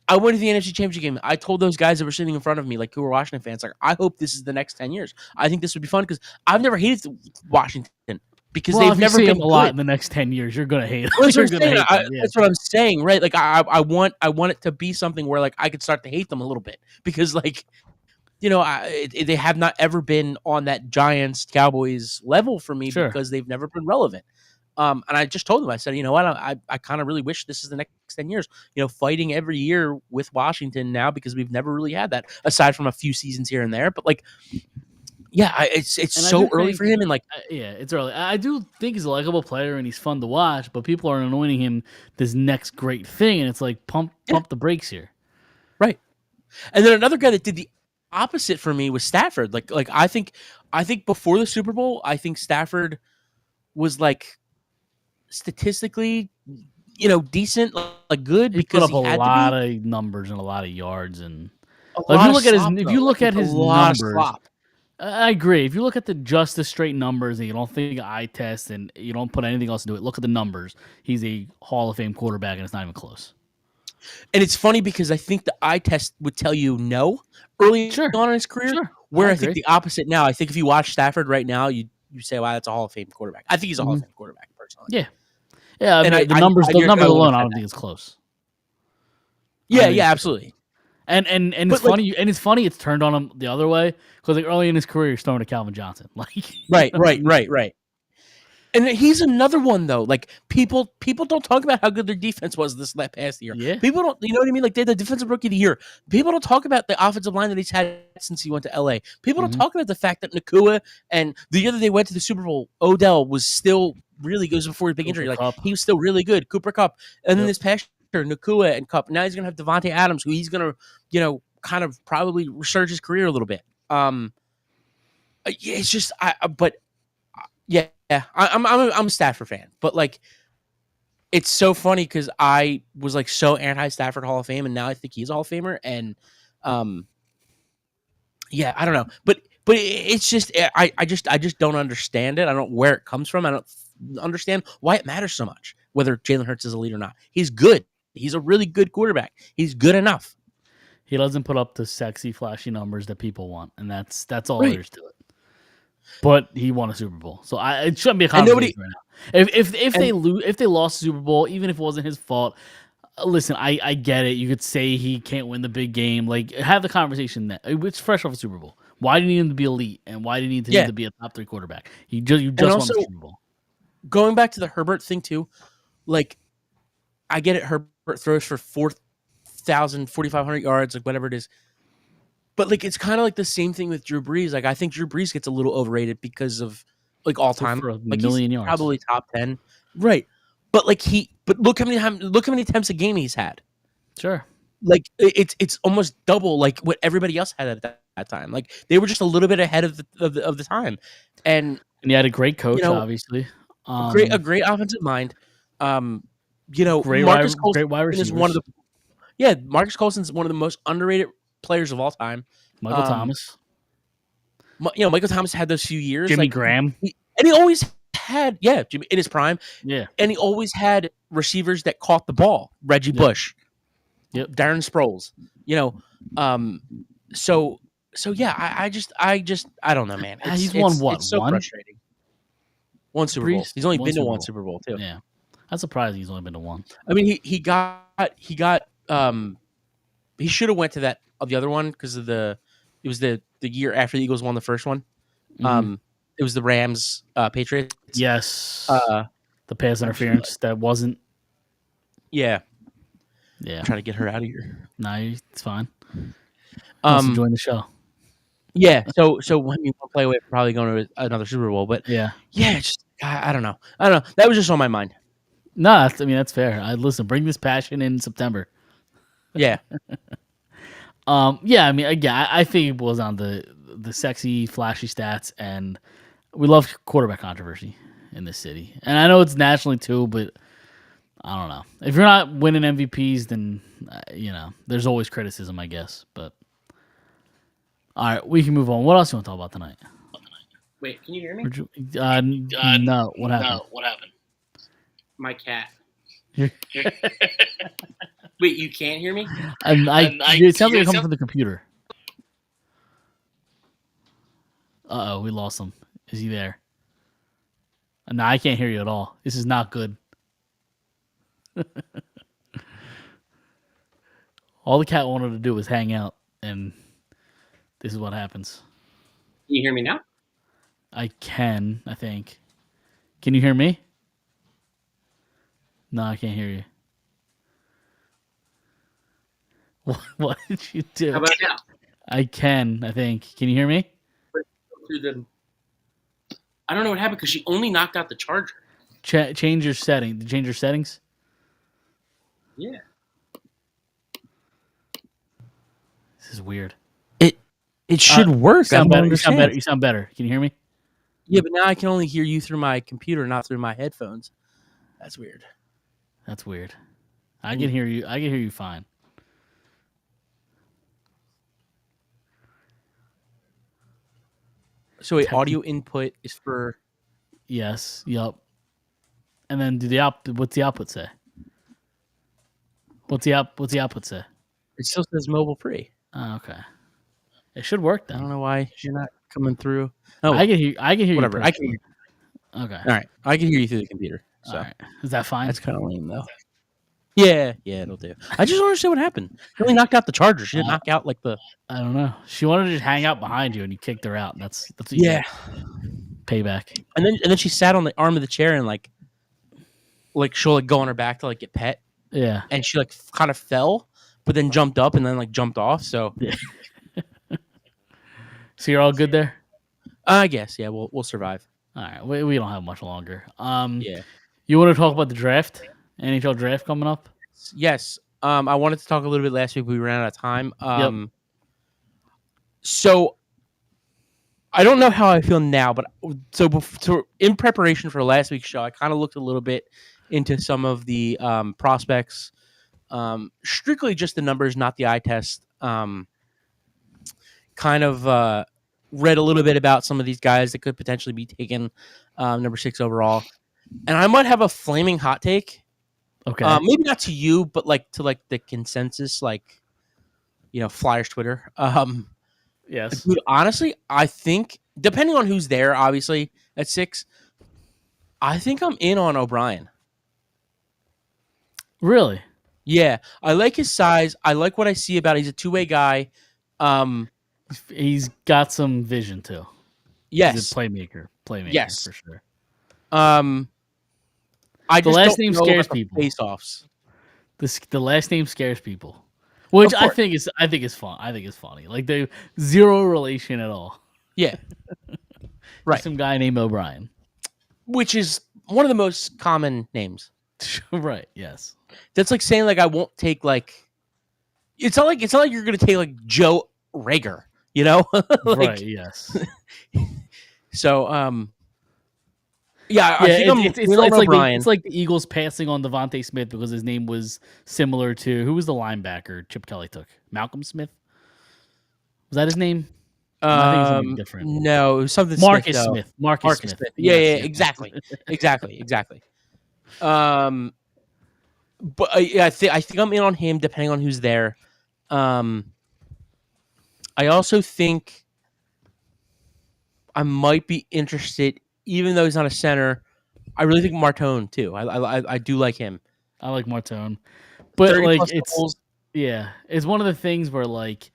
I went to the NFC Championship game. I told those guys that were sitting in front of me, like who were Washington fans, like I hope this is the next 10 years. I think this would be fun because I've never hated Washington because Well, they've if you never see been him a lot good. in the next 10 years, you're gonna hate him. Well, that's, You're what I'm gonna saying. hate them, yeah. That's what I'm saying, right? Like I want it to be something where like I could start to hate them a little bit because like they have not ever been on that Giants Cowboys level for me Sure. because they've never been relevant. And I just told them, I said, you know what, I kind of really wish this is the next 10 years. Fighting every year with Washington now because we've never really had that aside from a few seasons here and there. But like, yeah, it's And I so do early think- for him, and like. Yeah, it's early. I do think he's a likable player and he's fun to watch, but people are anointing him this next great thing, and it's like pump the brakes here. Right. And then another guy that did the opposite for me was Stafford. Like I think before the Super Bowl, I think Stafford was like statistically, decent, like good He because put up he a had lot to be. of numbers and a lot of yards, and A Like, if lot you of look at his- slop, if though. you look at Like, his a lot of numbers, slop. I agree. If you look at just the straight numbers and you don't think eye test and you don't put anything else into it, look at the numbers. He's a Hall of Fame quarterback, and it's not even close. And it's funny because I think the eye test would tell you no early Sure. on in his career. Sure. Where I I think agree. the opposite now. I think if you watch Stafford right now, you say, "Wow, that's a Hall of Fame quarterback." I think he's a Hall of Fame quarterback personally. Yeah. Yeah, And the I- numbers, I- the years numbers ago, I would've alone, I said don't that. think it's close. Yeah, think yeah, it's- absolutely. And it's But, like- funny, and it's funny. It's turned on him the other way because like early in his career, he's throwing to Calvin Johnson. Like Right. And he's another one though. Like people don't talk about how good their defense was this past year. Yeah. People don't, you know what I mean? Like they're the defensive rookie of the year. People don't talk about the offensive line that he's had since he went to LA. People don't Mhm. talk about the fact that Nakua and the year that they went to the Super Bowl, Odell was still really good before his big Cooper injury. Like Kupp. he was still really good. Cooper Kupp, and then Yep. this past year, Nakua and Kupp. Now he's gonna have Devontae Adams, who he's gonna, kind of probably resurge his career a little bit. Yeah, it's just yeah, I'm a Stafford fan, but like, it's so funny because I was like so anti Stafford Hall of Fame, and now I think he's a Hall of Famer, and yeah, I don't know, but it's just I just don't understand it. I don't know where it comes from. I don't understand why it matters so much whether Jalen Hurts is elite or not. He's good. He's a really good quarterback. He's good enough. He doesn't put up the sexy, flashy numbers that people want, and that's all Right. there is to it. But he won a Super Bowl, so it shouldn't be a And nobody- conversation right now. If they lost the Super Bowl, even if it wasn't his fault, listen, I get it. You could say he can't win the big game. Like have the conversation that it's fresh off a Super Bowl. Why do you need him to be elite, and why do you need him Yeah. to be a top 3 quarterback? You just won the also- Super Bowl. Going back to the Herbert thing too, like I get it. Herbert throws for 4,500 yards, like whatever it is. But like it's kind of like the same thing with Drew Brees. Like I think Drew Brees gets a little overrated because of like all time, For a like million he's yards. probably top 10, right? But like look how many attempts a game he's had. Sure. Like it's almost double like what everybody else had at that time. Like they were just a little bit ahead of the time, and And he had a great coach, know, obviously. a great offensive mind. Great Marcus wide Colston is one of the Marcus Colston's one of the most underrated players of all time. Michael Thomas, Michael Thomas had those few years. Jimmy like, Graham. and he always had Jimmy in his prime, Yeah. and he always had receivers that caught the ball. Reggie Bush, Yep. Darren Sproles. So yeah, I don't know, man. He's won what, It's so one? frustrating. One Super Bowl. Brees? He's only One been to Super one Bowl. Super Bowl too. Yeah. That's surprising he's only been to one. I mean, he got he should have went to the other one because of it was the year after the Eagles won the first one. Mhm. It was the Rams Patriots. Yes. Uh, the pass interference that wasn't. yeah. Yeah. I'm trying to get her out of here. No, it's fine. Let's join the show. Yeah. So when you play away, probably going to another Super Bowl, but Yeah. yeah, it's just I don't know. That was just on my mind. No, that's fair. I listen. Bring this passion in September. Yeah. Yeah. I mean, again, I think it boils down to the sexy, flashy stats, and we love quarterback controversy in this city. And I know it's nationally too, but I don't know. If you're not winning MVPs, then there's always criticism, I guess. But all right, we can move on. What else you want to talk about tonight? Wait, can you hear me? No. What happened? My cat. You're- Wait, you can't hear me? It sounds like you're coming from the computer. Uh-oh, we lost him. Is he there? No, I can't hear you at all. This is not good. All the cat wanted to do was hang out, and this is what happens. Can you hear me now? I think. Can you hear me? No, I can't hear you. What did you do? How about now? I think. Can you hear me? I don't know what happened because she only knocked out the charger. Change your setting. Change your settings? Yeah. This is weird. It should work. You sound better. You sound better. Can you hear me? Yeah, but now I can only hear you through my computer, not through my headphones. That's weird. That's weird. I can hear you. I can hear you fine. So wait, audio input is for... Yes. Yup. And then what's the output say? What's the output say? It still says mobile free. Oh, okay. It should work I then. don't know why you're not coming through. Oh, I can hear. whatever. You. I can hear you. Okay. All right. I can hear you through the computer. So All right. Is that fine? that's kind of lame, though. Yeah, it'll do. I just don't understand what happened. She only knocked out the charger. She didn't knock out like the... I don't know. She wanted to just hang out behind you, and you kicked her out. That's what you Yeah. get. Payback. And then she sat on the arm of the chair and like she'll like go on her back to like get pet, Yeah. and she like kind of fell, but then jumped up and then like jumped off. So Yeah. So you're all good there? I guess we'll survive. All right. We don't have much longer. Yeah. You want to talk about the draft? NHL draft coming up? Yes. I wanted to talk a little bit last week, but we ran out of time. Yep. So I don't know how I feel now, but so in preparation for last week's show, I kind of looked a little bit into some of the prospects, strictly just the numbers, not the eye test. Kind of read a little bit about some of these guys that could potentially be taken number 6 overall, and I might have a flaming hot take. Okay. Maybe not to you, but like to like the consensus, like Flyers Twitter. Yes. Dude, honestly, I think depending on who's there, obviously at 6, I think I'm in on O'Brien. Really? Yeah, I like his size. I like what I see about him. He's a two-way guy. He's got some vision too. Yes, He's a playmaker. Yes. For sure. I The just last don't name know scares about the people. Face-offs. The last name scares people, which Of I course. think is fun. I think it's funny. Like they zero relation at all. Yeah, right. Some guy named O'Brien. Which is one of the most common names. Right. Yes. That's like saying like I won't take like. It's not like you're gonna take like Joe Rager, Like, Right. Yes. So yeah, I think I'm it's in on O'Brien. it's like the Eagles passing on Devontae Smith because his name was similar to who was the linebacker Chip Kelly took? Malcolm Smith. Was that his name? I think it's something different. No, it was something Marcus Smith. Smith. Marcus Smith. Yeah, Yes, exactly. Exactly. But I think I'm in on him depending on who's there. I also think I might be interested, even though he's not a center. I really think Martone too. I do like him. I like Martone, but 30 like plus it's goals. it's one of the things where like,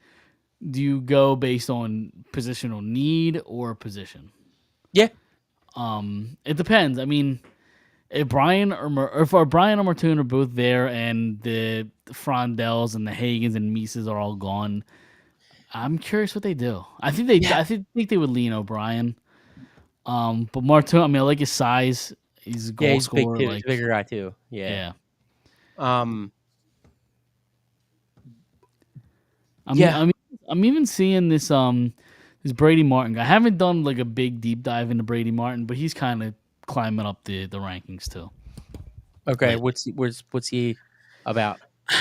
do you go based on positional need or position? Yeah. It depends. I mean, if Brian or Martone are both there, and the Frondells and the Hagens and Mises are all gone, I'm curious what they do. I think they would lean O'Brien. But Martone, I mean, I like his size. He's a Yeah, goal he's big scorer. too. Like, He's a bigger guy too. Yeah. yeah. Um. I'm, Yeah. I'm even seeing this Brady Martin guy. I haven't done like a big deep dive into Brady Martin, but he's kind of climbing up the rankings too. Okay. Like, What's he about?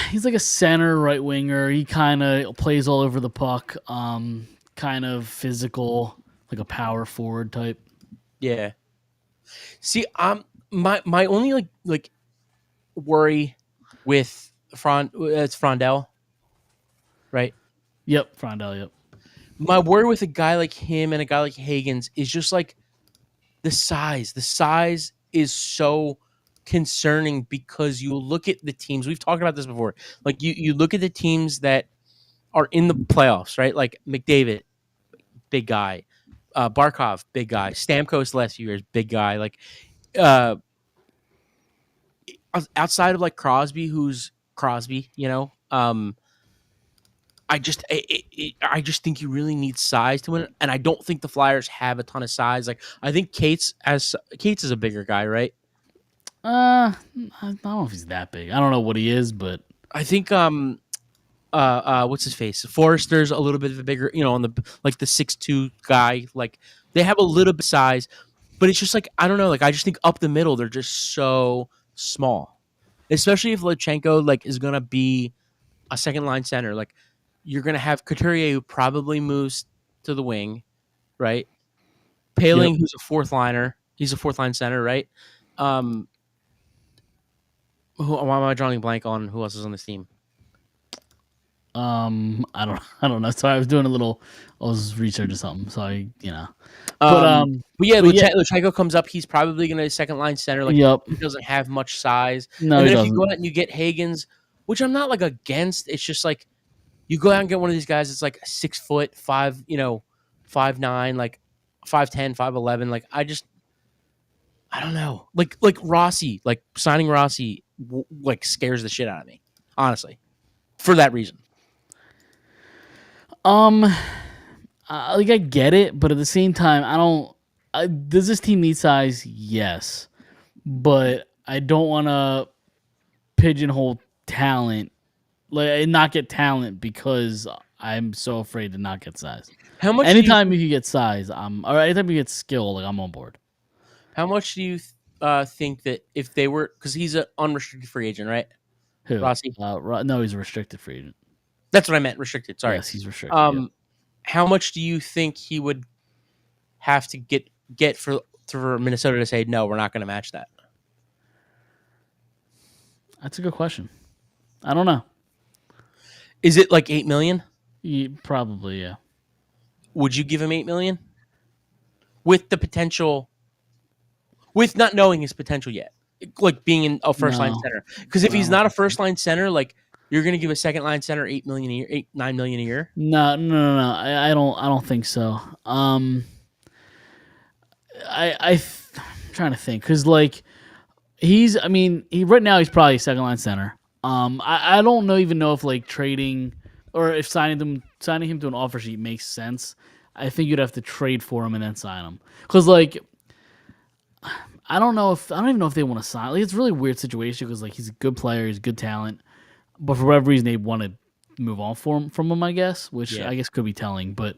he's like a center right winger. He kind of plays all over the puck. Kind of physical, like a power forward type. Yeah. See, my only like worry with it's Frondell, right? Yep, Frondell. Yep. My worry with a guy like him and a guy like Higgins is just like the size. The size is so concerning because you look at the teams. We've talked about this before. Like you look at the teams that are in the playoffs, right? Like McDavid, big guy. Barkov, big guy. Stamkos the last few years, big guy. Like uh, outside of like Crosby, who's Crosby, I just think you really need size to win, and I don't think the Flyers have a ton of size. Like I think Cates is a bigger guy, right? I don't know if he's that big. I don't know what he is, but I think what's his face? Forrester's a little bit of a bigger, on the like the 6'2" guy. Like they have a little bit of size, but it's just like I don't know. Like I just think up the middle they're just so small, especially if Lutsenko like is gonna be a second line center. Like you're gonna have Couturier who probably moves to the wing, right? Paling, Yep. who's a fourth liner. He's a fourth line center, right? Why am I drawing a blank on who else is on this team? I don't know. Sorry, I was researching something. So but yeah, but yeah. Lutsenko comes up. He's probably going to second line center. Like Yep. he doesn't have much size. No, and he then if doesn't. you go out and you get Higgins, which I'm not like against, it's just like you go out and get one of these guys that's like 6 foot 5, 5'9", like 5'10", 5'11". Like I don't know. Like Rossi, like signing Rossi, like scares the shit out of me, honestly, for that reason. Like I get it, but at the same time, I don't. Does this team need size? Yes, but I don't want to pigeonhole talent, like and not get talent because I'm so afraid to not get size. How much? Anytime you can get size, or anytime you get skill, like I'm on board. How much do you think that if they were, because he's an unrestricted free agent, right? Who? Rossi? No, he's a restricted free agent. That's what I meant, restricted. Sorry. Yes, he's restricted. Yeah. How much do you think he would have to get for Minnesota to say no, we're not going to match that? That's a good question. I don't know. Is it like $8 million? Probably, yeah. Would you give him $8 million with the potential, with not knowing his potential yet, like being in a first line center? Because if he's not a first line center, like you're going to give a second line center $8 million a year, $9 million a year? No. I don't think so. I'm trying to think because like he right now he's probably a second line center. I don't even know if like trading or if signing him to an offer sheet makes sense. I think you'd have to trade for him and then sign him because like I don't even know if they want to sign. Like it's a really weird situation because like he's a good player, he's good talent, but for whatever reason they want to move on from him. I guess, which I guess could be telling, but.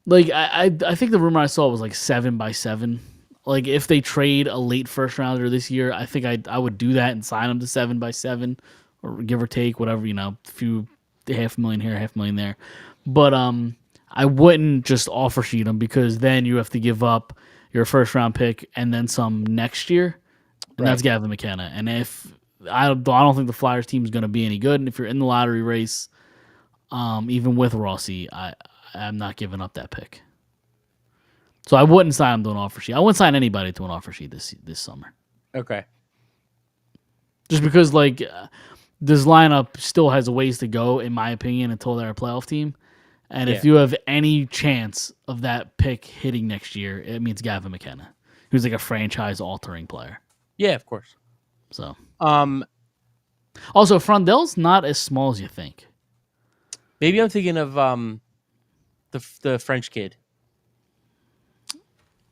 Like I think the rumor I saw was like 7x7. Like if they trade a late first rounder this year, I think I would do that and sign him to 7x7 or give or take whatever, a few $500,000 here, $500,000 there. But I wouldn't just offer sheet him because then you have to give up your first round pick and then some next year, and that's Gavin McKenna. And if I don't think the Flyers team is going to be any good, and if you're in the lottery race, even with Rossi, I'm not giving up that pick. So I wouldn't sign him to an offer sheet. I wouldn't sign anybody to an offer sheet this summer. Okay. Just because, like, this lineup still has a ways to go, in my opinion, until they're a playoff team. And if you have any chance of that pick hitting next year, it means Gavin McKenna, who's like a franchise-altering player. Yeah, of course. So, also, Frondell's not as small as you think. Maybe I'm thinking of the French kid.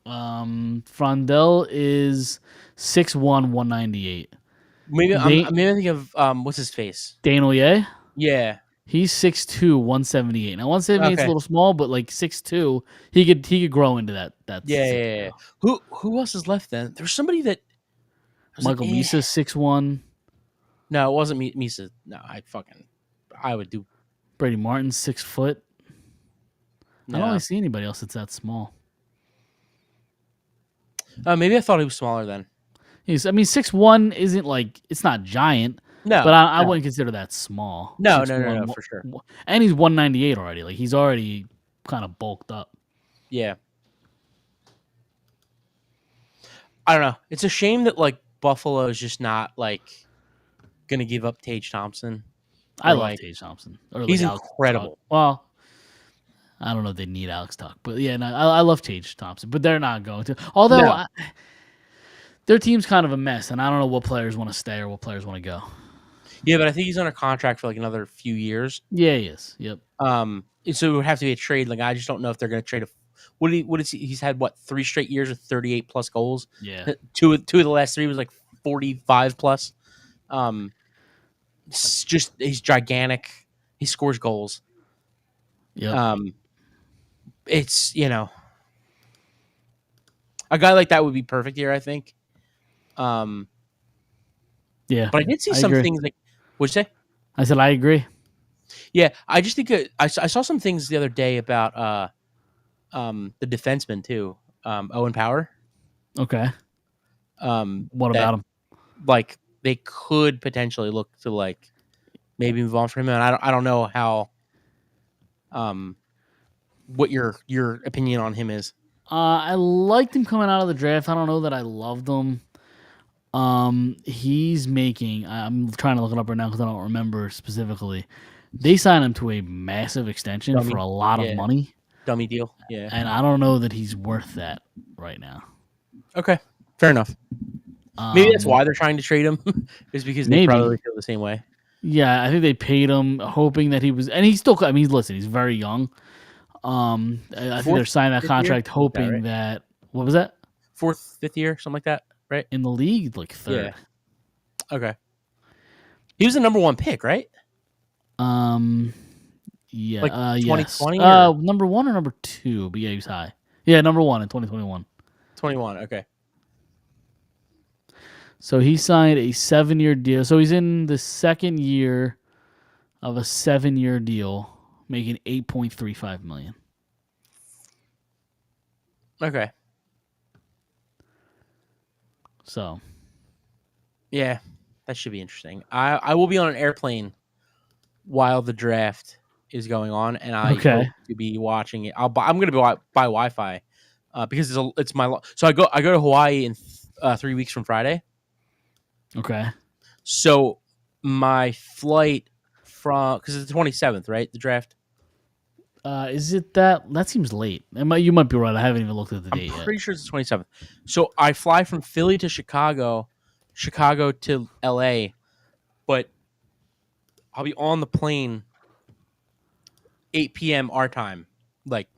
Frondell is 6'1", 198. Maybe They- maybe I think of what's his face? Daniel Ye, Yeah. he's 6'2", 178. Now 178 is a Okay. little small, but like 6'2", he could grow into that. That's Yeah. Who else is left then? There's somebody that I was like, Michael eh. Misa 6'1", No, it wasn't Misa. No, I would do. Brady Martin 6 foot. I don't No. really see anybody else that's that small. Maybe I thought he was smaller then. I mean 6'1" isn't like, it's not giant, No, but I no. wouldn't consider that small. No, 6'1", for sure. And he's 198 already. Like he's already kind of bulked up. Yeah. I don't know. It's a shame that like Buffalo is just not like gonna give up Tage Thompson. I Or, love like, Tage Thompson. Or he's Alex incredible. Tuck. Well, I don't know if they need Alex Tuck, but yeah, no, I love Tage Thompson, but they're not going to. Although No. their team's kind of a mess, and I don't know what players want to stay or what players want to go. Yeah, but I think he's on a contract for like another few years. Yeah, he is. Yep. So it would have to be a trade. Like I just don't know if they're gonna trade a. What is he? He's had 3 straight years with 38 plus goals. Yeah. Two of the last 3 was like 45 plus. It's just he's gigantic. He scores goals. Yep. It's a guy like that would be perfect here, I think. Yeah. But I did see I some agree. things like what'd you say? I said I agree. Yeah, I just think I saw some things the other day about the defenseman too, Owen Power. Okay. What that, about him? Like they could potentially look to like maybe move on from him, and I don't know how what your opinion on him is. I liked him coming out of the draft. I don't know that I loved him. He's making. I'm trying to look it up right now because I don't remember specifically. They signed him to a massive extension Dummy. for a lot of Yeah. money, Dummy deal. Yeah. and I don't know that he's worth that right now. Okay. Fair enough. Maybe that's Um, why they're trying to trade him, is because they maybe. probably feel the same way. Yeah, I think they paid him hoping that he was, and he's still. I mean, listen, he's very young. I think they're signing that fifth year? contract hoping right? that. What was that 4th, 5th year, something like that, right? in the league? Like third. Okay. He was the number 1 pick, right? Yeah. Like 2020 yes. or- Number 1 or number 2? But yeah, he was high. Yeah, number 1 in 2021. 21. Okay. So he signed a 7-year deal. So he's in the second year of a 7-year deal, making $8.35 million. Okay. So Yeah, that should be interesting. I will be on an airplane while the draft is going on, and I Okay. hope to be watching it. I'm going to buy Wi-Fi because it's my so I go to Hawaii in 3 weeks from Friday. okay. So my flight from because it's the 27th, right? The draft. Is it that? That seems late. You might be right. I haven't even looked at the I'm date yet. pretty sure it's the 27th. So I fly from Philly to Chicago to LA, but I'll be on the plane 8 p.m. our time, like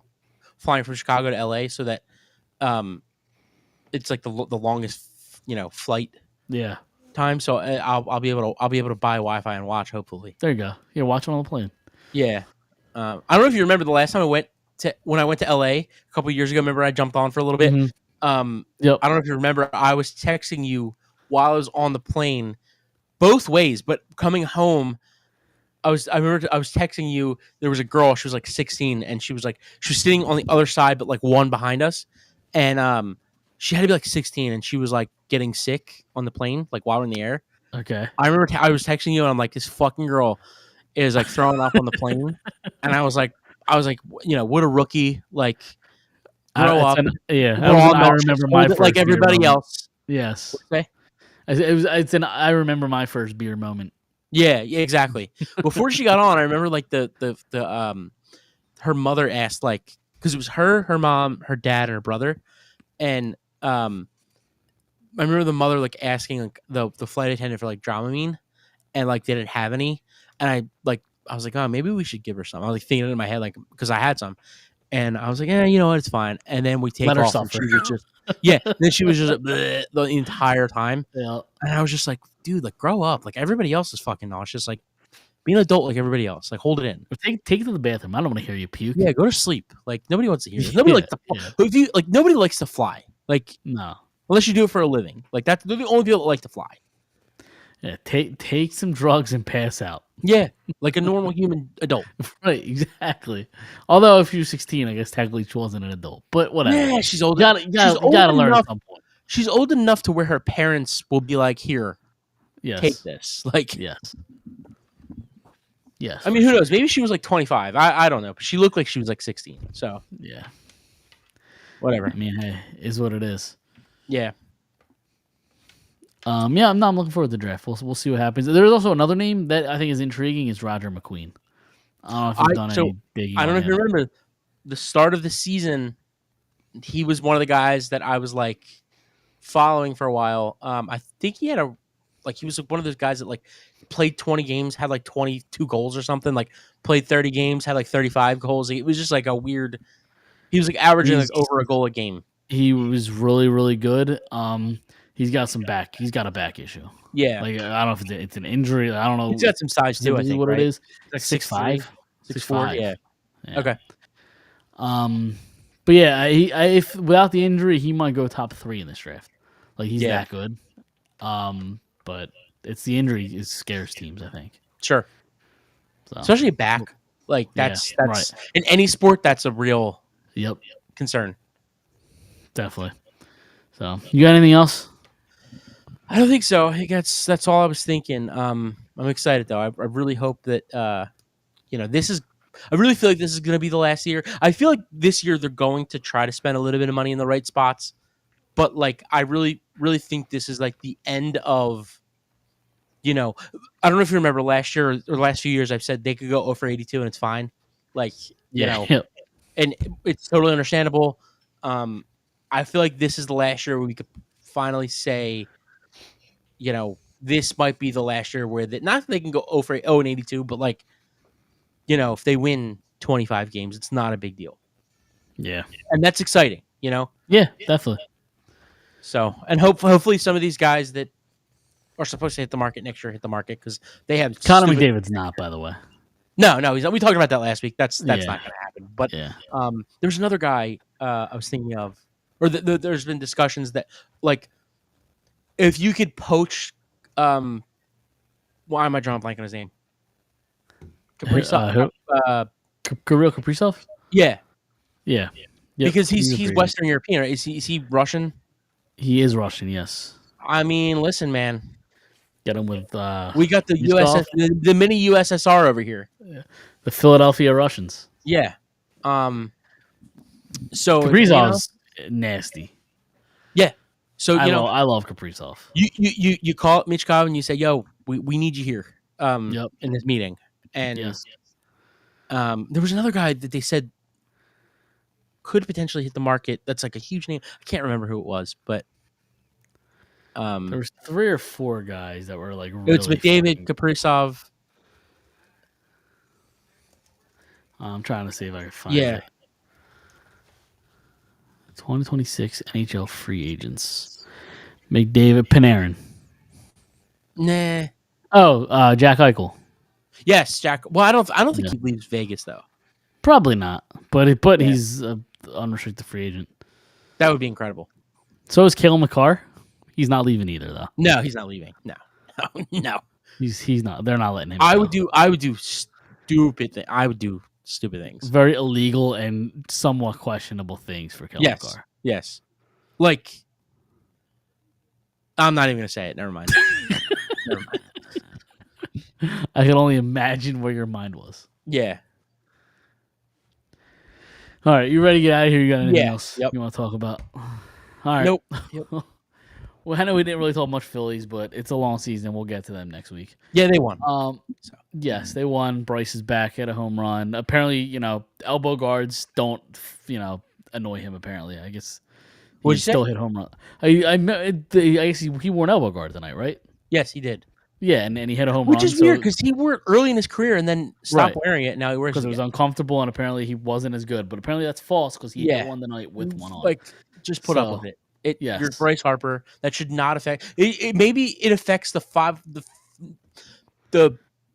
flying from Chicago to LA, so that it's like the longest flight Yeah. time. So I'll be able to buy Wi-Fi and watch, hopefully. There you go. You're watching on the plane. Yeah. I don't know if you remember the last time when I went to LA a couple years ago. Remember I jumped on for a little bit. Mhm. Yep. I don't know if you remember. I was texting you while I was on the plane, both ways. But coming home, I remember I was texting you. There was a girl. She was like 16, and she was sitting on the other side, but like one behind us, and she had to be like 16, and she was like getting sick on the plane, like while we're in the air. Okay. I remember I was texting you, and I'm like, this fucking girl is like throwing up on the plane, and I was like, what a rookie, like grow up. Yeah. We're all I nauseous, remember hold my it first like beer everybody moment. else. Yes. Okay. I remember my first beer moment. Yeah, exactly. Before she got on, I remember like her mother asked, like, because it was her mom, her dad, and her brother, and I remember the mother like asking like the flight attendant for like Dramamine, and like they didn't have any, and I was like, oh, maybe we should give her some. I was like thinking it in my head, like, because I had some, And I was like, you know what, it's fine. And then we take Let her off, and suffer. she was just, yeah. Then she was just bleh the entire time, Yeah. and I was just like, dude, like grow up. Like everybody else is fucking nauseous. Like be an adult like everybody else. Like hold it in. Or take it to the bathroom. I don't want to hear you puke. Yeah, go to sleep. Like nobody wants to hear this. Nobody Yeah, likes to. If you like, nobody likes to fly. Like No. unless you do it for a living. Like they're the only people that like to fly. Yeah. Take some drugs and pass out. Yeah, like a normal human adult. Right. Exactly. Although if you're 16, I guess technically she wasn't an adult. But whatever. Yeah, she's old. You gotta learn enough. at some point. She's old enough to where her parents will be like, "Here, Yes. take this." Like, Yes. Yes. I mean, who knows? Maybe she was like 25. I don't know. But she looked like she was like 16. So Yeah. whatever. I mean, hey, is what it is. Yeah. Yeah, I'm looking forward to the draft. We'll see what happens. There's also another name that I think is intriguing is Roger McQueen. I don't know if you've done any digging. I don't know on if you him. remember the start of the season. He was one of the guys that I was like following for a while. I think he had he was one of those guys that like played 20 games, had like 22 goals or something. Like played 30 games, had like 35 goals. It was just like a weird. He was like averaging like over a goal a game. He was really, really good. He's got a back issue. Yeah, Like I don't know if it's an injury. I don't know. he's got some size too. I think what right? it is. Like 6'5", 6'4". Yeah. Okay. But yeah, if without the injury, he might go top 3 in this draft. Like he's Yeah. that good. But it's the injury is scares teams, I think. Sure. So, Especially a back. Like Yeah, that's right. in any sport that's a real yep, concern. definitely. So you got anything else? I don't think so. I think that's all I was thinking. I'm excited though. I really hope that this is. I really feel like this is going to be the last year. I feel like this year they're going to try to spend a little bit of money in the right spots, but like I really, really think this is like the end of. I don't know if you remember last year or last few years. I've said they could go 0 for 82 and it's fine. Like Yep. and it's totally understandable. I feel like this is the last year where we could finally say, this might be the last year where not that they can go 0 for 0 and 82, but like, if they win 25 games, it's not a big deal, Yeah. and that's exciting. Yeah, definitely. So, and hopefully some of these guys that are supposed to hit the market next year hit the market because they have Connor stupid- McDavid's not, by the way. No, he's not. We talked about that last week. That's Yeah. not going to happen. But Yeah. there's another guy I was thinking of, or there's been discussions that like if you could poach, why am I drawing a blank on his name? Kaprizov. Kirill Kaprizov? Yeah, Yeah. Yep. because he's pretty good. Western European. Right? Is he Russian? He is Russian, yes. I mean, listen, man, Get him with we got the Yuskov? the mini USSR over here. the Philadelphia Russians. Yeah. So Kaprizov's nasty. yeah. So I love Kaprizov. you call Michkov and you say, "Yo, we need you here." Yep. In this meeting, and Yes. there was another guy that they said could potentially hit the market. That's like a huge name. I can't remember who it was, but There was 3 or 4 guys that were like really it's McDavid, fucking- Kaprizov. I'm trying to see if I can find Yeah. it. 2026 NHL free agents. McDavid, Panarin. Nah. Oh, Jack Eichel. Yes, Jack. Well, I don't think Yeah. he leaves Vegas though. Probably not, but Yeah. he's an unrestricted free agent. That would be incredible. So is Cale McCarr. He's not leaving either, though. No, he's not leaving. No. No. He's not. They're not letting him. I go. would do stupid things. very illegal and somewhat questionable things for Cale Yes. McCarr. Yes. Like I'm not even gonna say it. Never mind. Never mind. I can only imagine where your mind was. Yeah. All right, you ready to get out of here? You got anything Yeah, else yep. you want to talk about? All right. Nope. Well, I know we didn't really talk much Phillies, but it's a long season. We'll get to them next week. Yeah, they won. So. Yes, they won. Bryce is back, had a home run. Apparently, elbow guards don't, annoy him. Apparently, I guess he What'd you say? still hit home run. I guess he wore an elbow guard tonight, right? Yes, he did. Yeah, and he hit a home which run. is weird because he wore it early in his career and then stopped Right. wearing it. Now he wears because it it was again. uncomfortable and apparently he wasn't as good. But apparently that's false because he hit Yeah. one tonight with one on. Like, just put up So, with it. You're yes. Bryce Harper. That should not affect. Maybe it affects the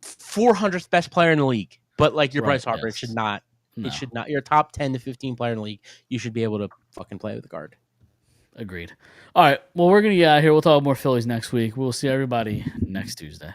400th best player in the league, but like you're Right, Bryce Harper, it yes. should not. No. It should not. You're a top 10 to 15 player in the league. You should be able to fucking play with the guard. Agreed. All right. Well, we're gonna get out of here. We'll talk more Phillies next week. We'll see everybody next Tuesday.